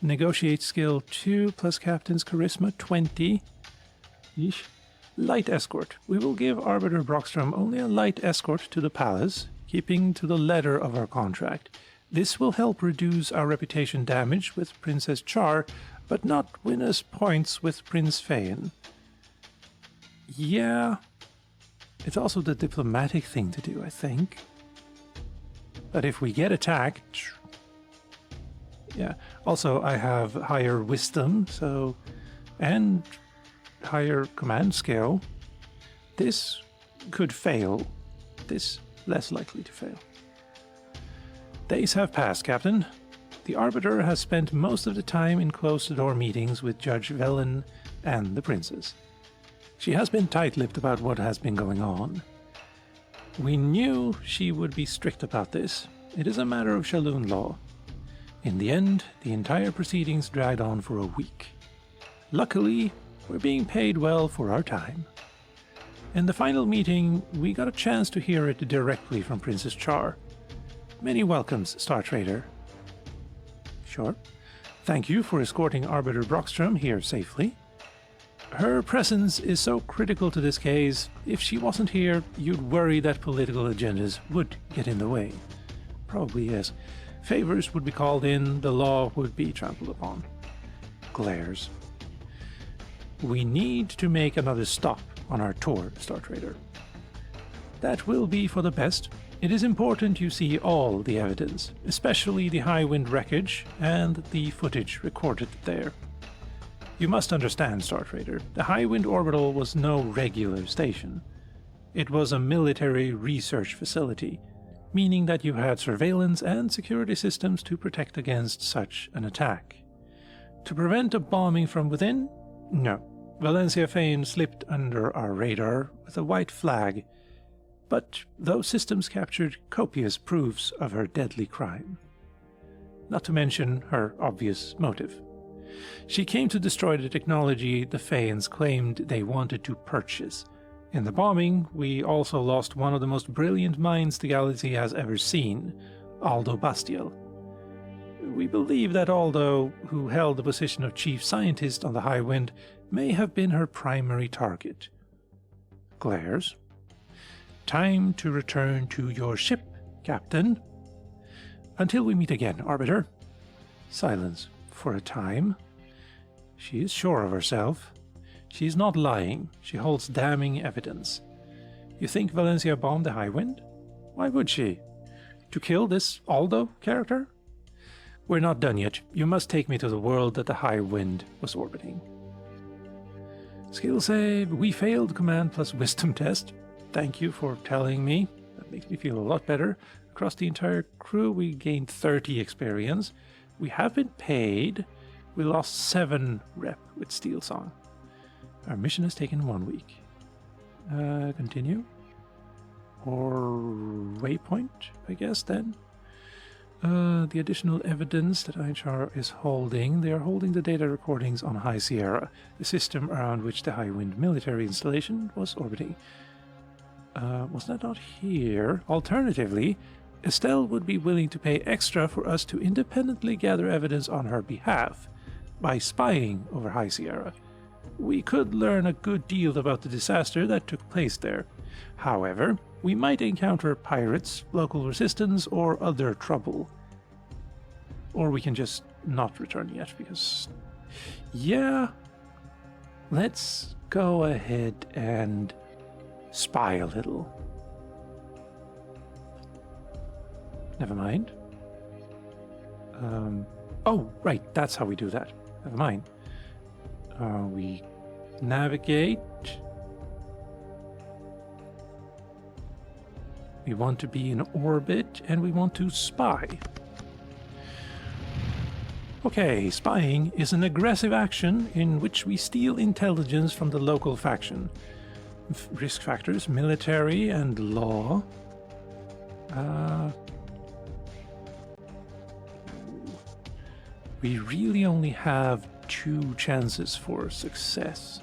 Negotiate skill 2 plus captain's charisma 20. Yeesh. Light escort. We will give Arbiter Brockstrom only a light escort to the palace, keeping to the letter of our contract. This will help reduce our reputation damage with Princess Char, but not win us points with Prince Phaon. Yeah, it's also the diplomatic thing to do, I think. But if we get attacked... Yeah, also I have higher wisdom, so... and higher command skill. This could fail. This less likely to fail. Days have passed, Captain. The Arbiter has spent most of the time in closed-the-door meetings with Judge Velen and the Princess. She has been tight-lipped about what has been going on. We knew she would be strict about this. It is a matter of Shalloon law. In the end, the entire proceedings dragged on for a week. Luckily, we're being paid well for our time. In the final meeting, we got a chance to hear it directly from Princess Char. Many welcomes, Star Trader. Sure. Thank you for escorting Arbiter Brockstrom here safely. Her presence is so critical to this case, if she wasn't here, you'd worry that political agendas would get in the way. Probably yes. Favors would be called in, the law would be trampled upon. Glares. We need to make another stop on our tour, Star Trader. That will be for the best. It is important you see all the evidence, especially the high wind wreckage and the footage recorded there. You must understand, Star Trader, the High Wind Orbital was no regular station. It was a military research facility, meaning that you had surveillance and security systems to protect against such an attack. To prevent a bombing from within? No. Valencia Phaon slipped under our radar with a white flag, but those systems captured copious proofs of her deadly crime. Not to mention her obvious motive. She came to destroy the technology the Phaons claimed they wanted to purchase. In the bombing, we also lost one of the most brilliant minds the galaxy has ever seen, Aldo Bastiel. We believe that Aldo, who held the position of chief scientist on the High Wind, may have been her primary target. Glares. Time to return to your ship, Captain. Until we meet again, Arbiter. Silence for a time. She is sure of herself. She is not lying. She holds damning evidence. You think Valencia bombed the High Wind? Why would she? To kill this Aldo character? We're not done yet. You must take me to the world that the High Wind was orbiting. Skill save. We failed command plus wisdom test. Thank you for telling me. That makes me feel a lot better. Across the entire crew, we gained 30 experience. We have been paid. We lost 7 rep with Steel Song. Our mission has taken 1 week. Continue. Or waypoint, I guess, then. The additional evidence that IHR is holding. They are holding the data recordings on High Sierra, the system around which the High Wind military installation was orbiting. Was that not here? Alternatively, Estelle would be willing to pay extra for us to independently gather evidence on her behalf by spying over High Sierra. We could learn a good deal about the disaster that took place there. However, we might encounter pirates, local resistance, or other trouble. Or we can just not return yet, because... yeah... let's go ahead and spy a little. Never mind. Oh, right, that's how we do that. Never mind. We navigate. We want to be in orbit, and we want to spy. Okay, spying is an aggressive action in which we steal intelligence from the local faction. Risk factors, military and law. We really only have 2 chances for success.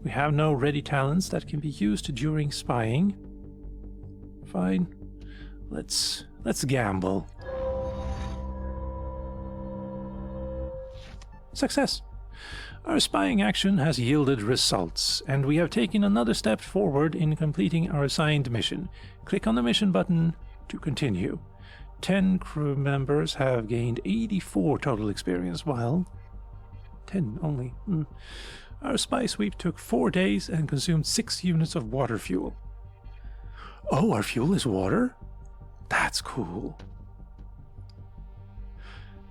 We have no ready talents that can be used during spying. Fine. Let's gamble. Success! Our spying action has yielded results, and we have taken another step forward in completing our assigned mission. Click on the mission button to continue. 10 crew members have gained 84 total experience, while 10 only. Our spy sweep took 4 days and consumed 6 units of water fuel. Oh, our fuel is water? That's cool.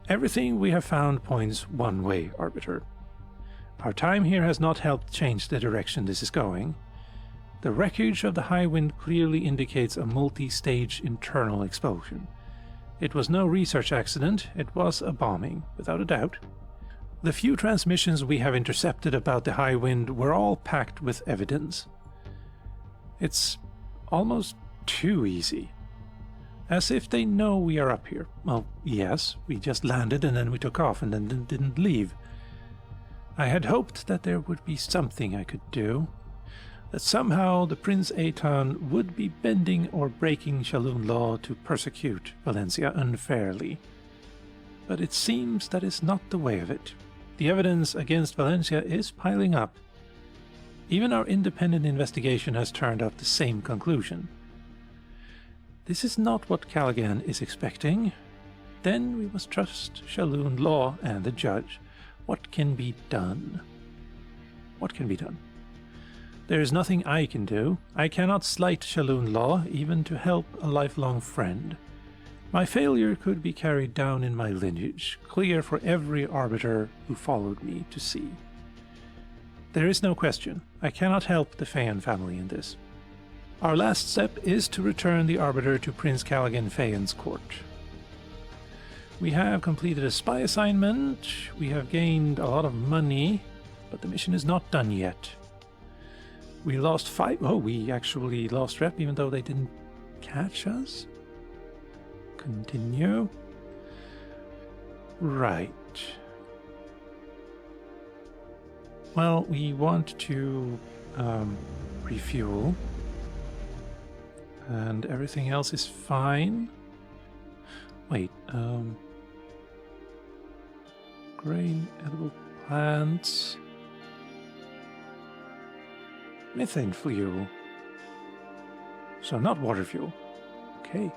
Everything we have found points one way, Arbiter. Our time here has not helped change the direction this is going. The wreckage of the high wind clearly indicates a multi-stage internal explosion. It was no research accident, it was a bombing, without a doubt. The few transmissions we have intercepted about the high wind were all packed with evidence. It's almost too easy. As if they know we are up here. Well, yes, we just landed and then we took off and then didn't leave. I had hoped that there would be something I could do. That somehow the Prince Aton would be bending or breaking Saloon law to persecute Valencia unfairly. But it seems that is not the way of it. The evidence against Valencia is piling up. Even our independent investigation has turned up the same conclusion. This is not what Callaghan is expecting. Then we must trust Saloon law and the judge. What can be done? What can be done? There is nothing I can do. I cannot slight Saloon law, even to help a lifelong friend. My failure could be carried down in my lineage, clear for every arbiter who followed me to see. There is no question. I cannot help the Feyan family in this. Our last step is to return the Arbiter to Prince Callaghan Feyan's court. We have completed a spy assignment, we have gained a lot of money, but the mission is not done yet. We lost 5... Oh, we actually lost rep even though they didn't catch us? Continue. Right. Well, we want to refuel. And everything else is fine. Wait, grain, edible plants, methane fuel. So not water fuel. Okay.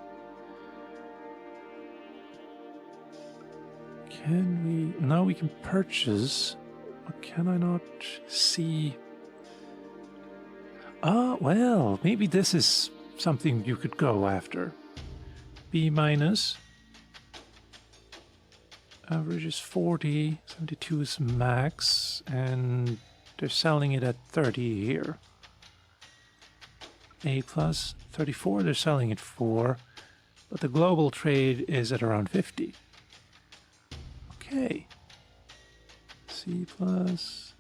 Can we... Now we can purchase. But can I not see... Ah, well, maybe this is something you could go after. B minus. Average is 40, 72 is max, and they're selling it at 30 here. A plus, 34, they're selling it for, but the global trade is at around 50. Okay. C plus,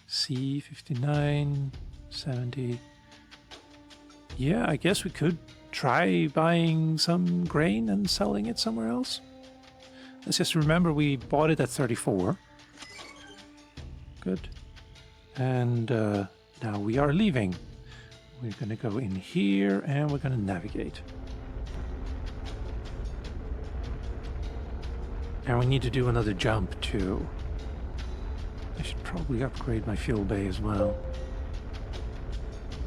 C, 59, 70. Yeah, I guess we could try buying some grain and selling it somewhere else. Let's just remember we bought it at 34. Good. And now we are leaving. We're going to go in here and we're going to navigate. And we need to do another jump too. I should probably upgrade my fuel bay as well.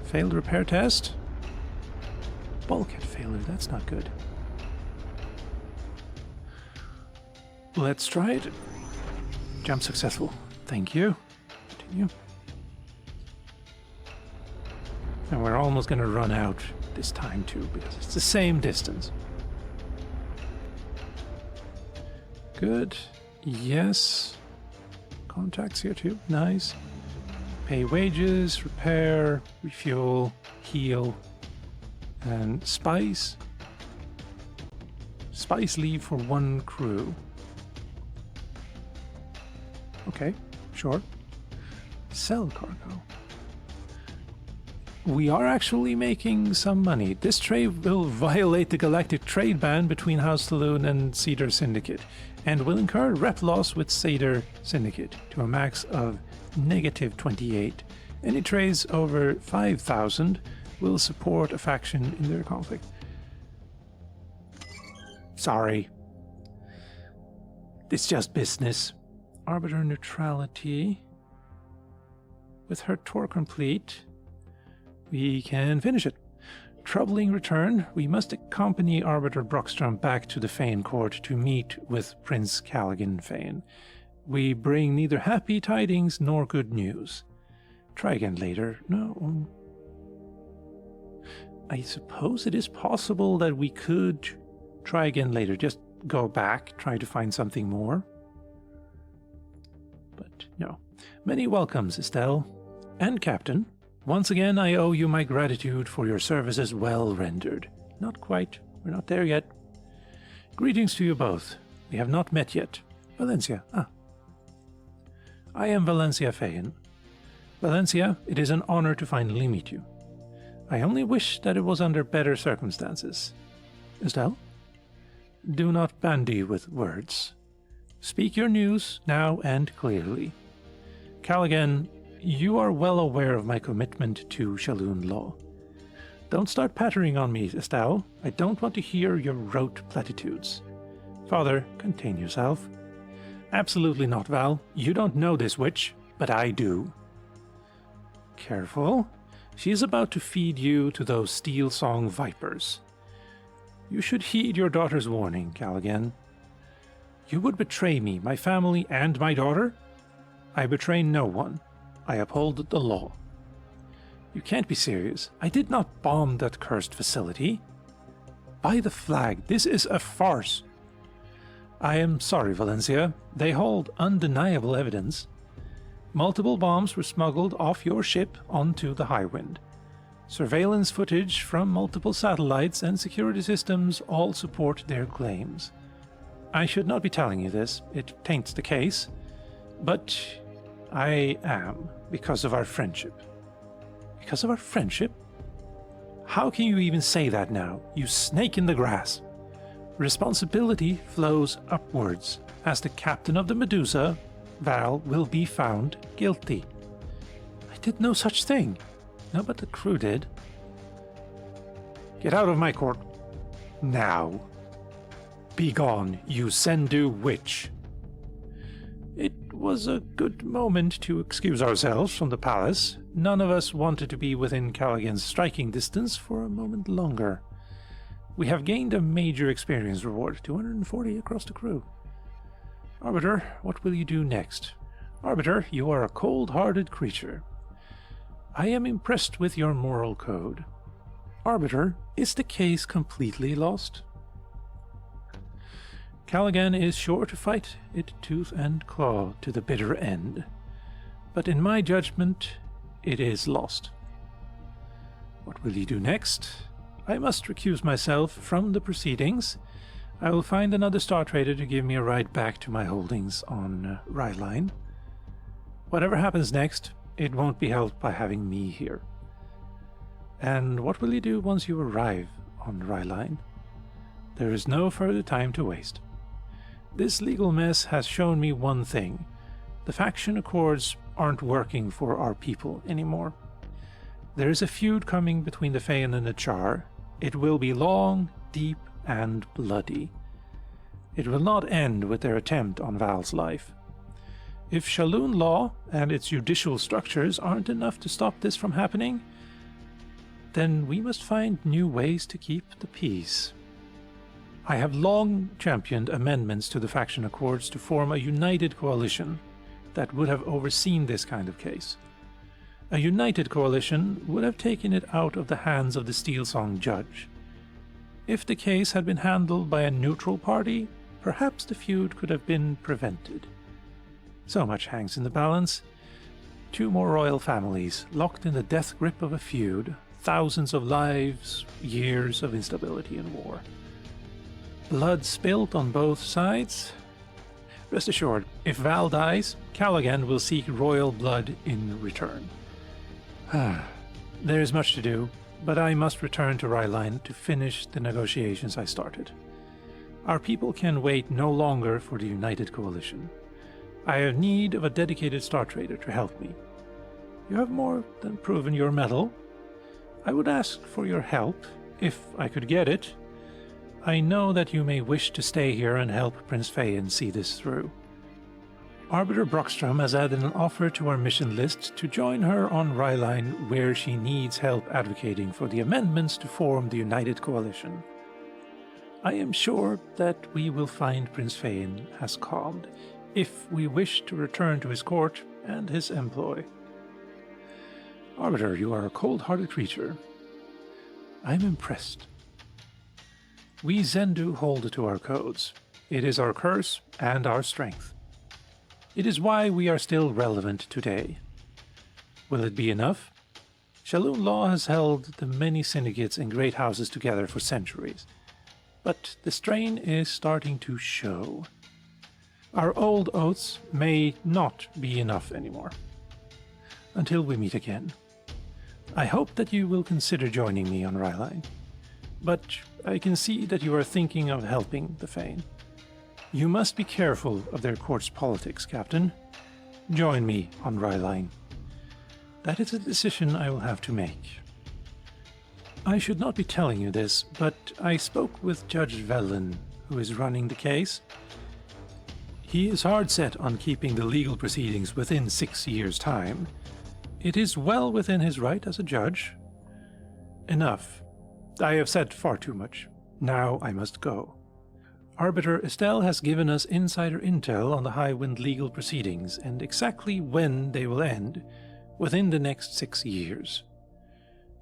Failed repair test. Bulkhead failure, that's not good. Let's try it. Jump successful. Thank you. Continue. And we're almost going to run out this time too, because it's the same distance. Good. Yes. Contacts here too. Nice. Pay wages, repair, refuel, heal, and spice. Spice leave for 1 crew. Okay, sure. Sell cargo. We are actually making some money. This trade will violate the galactic trade ban between House Saloon and Cedar Syndicate, and will incur rep loss with Cedar Syndicate to a max of -28. Any trades over 5,000 will support a faction in their conflict. Sorry. It's just business. Arbiter neutrality. With her tour complete, we can finish it. Troubling return, we must accompany Arbiter Brockstrom back to the Fane court to meet with Prince Callaghan Fane. We bring neither happy tidings nor good news. Try again later. No. I suppose it is possible that we could try again later. Just go back, try to find something more. But no. Many welcomes, Estelle. And Captain. Once again, I owe you my gratitude for your services well rendered. Not quite. We're not there yet. Greetings to you both. We have not met yet. Valencia. I am Valencia Fane. Valencia, it is an honor to finally meet you. I only wish that it was under better circumstances. Estelle? Do not bandy with words. Speak your news now and clearly. Callaghan, you are well aware of my commitment to Shalloon law. Don't start pattering on me, Estelle. I don't want to hear your rote platitudes. Father, contain yourself. Absolutely not, Val. You don't know this witch, but I do. Careful. She is about to feed you to those Steel Song vipers. You should heed your daughter's warning, Callaghan. You would betray me, my family, and my daughter? I betray no one. I uphold the law. You can't be serious. I did not bomb that cursed facility. By the flag, this is a farce. I am sorry, Valencia. They hold undeniable evidence. Multiple bombs were smuggled off your ship onto the Highwind. Surveillance footage from multiple satellites and security systems all support their claims. I should not be telling you this. It taints the case. But I am, because of our friendship. Because of our friendship? How can you even say that now, you snake in the grass? Responsibility flows upwards. As the captain of the Medusa, Val will be found guilty. I did no such thing. No, but the crew did. Get out of my court. Now. Be gone, you Sendu witch. It was a good moment to excuse ourselves from the palace. None of us wanted to be within Callaghan's striking distance for a moment longer. We have gained a major experience reward, 240 across the crew. Arbiter, what will you do next? Arbiter, you are a cold-hearted creature. I am impressed with your moral code. Arbiter, is the case completely lost? Callaghan is sure to fight it tooth and claw to the bitter end. But in my judgment, it is lost. What will you do next? I must recuse myself from the proceedings. I will find another Star Trader to give me a ride back to my holdings on Ryline. Whatever happens next, it won't be helped by having me here. And what will you do once you arrive on Ryline? There is no further time to waste. This legal mess has shown me one thing. The faction accords aren't working for our people anymore. There is a feud coming between the Fane and the Char. It will be long, deep, and bloody. It will not end with their attempt on Val's life. If Shalloon law and its judicial structures aren't enough to stop this from happening, then we must find new ways to keep the peace. I have long championed amendments to the faction accords to form a united coalition that would have overseen this kind of case. A united coalition would have taken it out of the hands of the Steelsong judge. If the case had been handled by a neutral party, perhaps the feud could have been prevented. So much hangs in the balance. 2 more royal families, locked in the death grip of a feud, thousands of lives, years of instability and war. Blood spilt on both sides. Rest assured, if Val dies, Callaghan will seek royal blood in return. There is much to do, but I must return to Ryline to finish the negotiations I started. Our people can wait no longer for the United Coalition. I have need of a dedicated Star Trader to help me. You have more than proven your mettle. I would ask for your help, if I could get it. I know that you may wish to stay here and help Prince Phaeon see this through. Arbiter Brockstrom has added an offer to our mission list to join her on Ryline, where she needs help advocating for the amendments to form the United Coalition. I am sure that we will find Prince Phain has calmed, if we wish to return to his court and his employ. Arbiter, you are a cold-hearted creature. I am impressed. We Zendu hold to our codes. It is our curse and our strength. It is why we are still relevant today. Will it be enough? Shalom law has held the many syndicates and great houses together for centuries, but the strain is starting to show. Our old oaths may not be enough anymore. Until we meet again. I hope that you will consider joining me on Ryline, but I can see that you are thinking of helping the Phain. You must be careful of their court's politics, Captain. Join me on Ryline. That is a decision I will have to make. I should not be telling you this, but I spoke with Judge Velen, who is running the case. He is hard set on keeping the legal proceedings within 6 years' time. It is well within his right as a judge. Enough. I have said far too much. Now I must go. Arbiter Estelle has given us insider intel on the Highwind legal proceedings and exactly when they will end, within the next 6 years.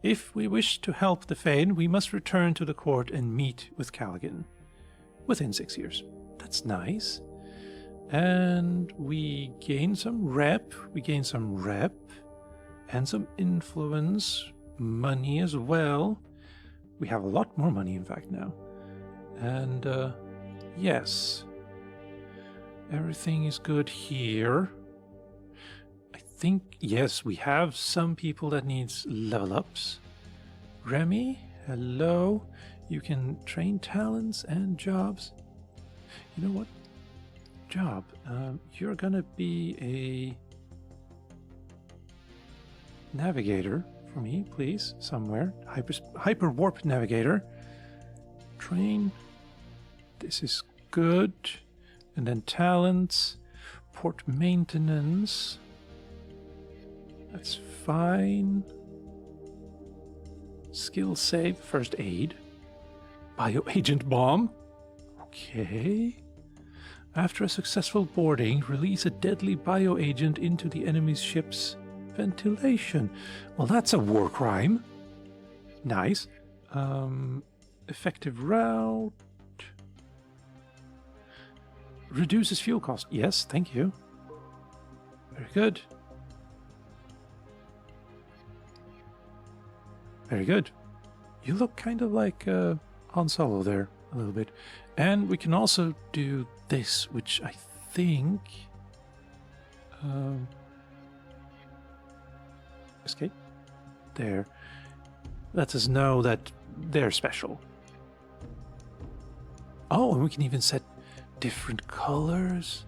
If we wish to help the Phain, we must return to the court and meet with Callaghan. Within 6 years. That's nice. And we gain some rep, and some influence, money as well. We have a lot more money, in fact, now. And, yes. Everything is good here. I think, yes, we have some people that needs level ups. Remy, hello. You can train talents and jobs. You know what? Job. You're gonna be a navigator for me, please, somewhere. Hyper warp navigator. Train. This is good. And then talents. Port maintenance. That's fine. Skill save. First aid. Bioagent bomb. Okay. After a successful boarding, release a deadly bioagent into the enemy's ship's ventilation. Well, that's a war crime. Nice. Effective route. Reduces fuel cost. Yes, thank you. Very good. Very good. You look kind of like Han Solo there, a little bit. And we can also do this, which I think... escape? There. Lets us know that they're special. Oh, and we can even set different colors.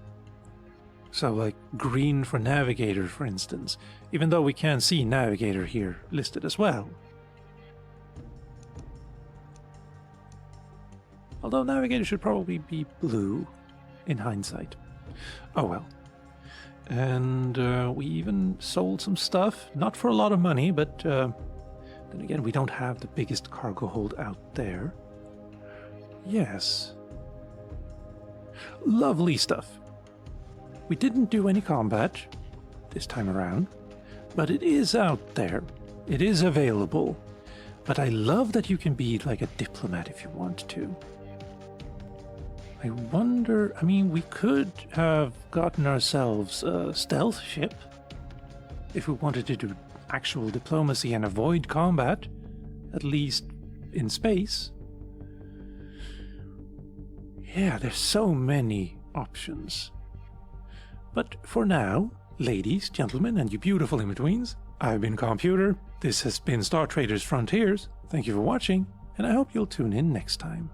So, like, green for Navigator, for instance. Even though we can see Navigator here listed as well. Although Navigator should probably be blue, in hindsight. Oh well. And we even sold some stuff. Not for a lot of money, but then again, we don't have the biggest cargo hold out there. Yes. Lovely stuff. We didn't do any combat this time around, but it is out there. It is available. But I love that you can be like a diplomat if you want to. I wonder, I mean, we could have gotten ourselves a stealth ship if we wanted to do actual diplomacy and avoid combat, at least in space. Yeah, there's so many options. But for now, ladies, gentlemen, and you beautiful in-betweens, I've been Calmputer, this has been Star Traders Frontiers, thank you for watching, and I hope you'll tune in next time.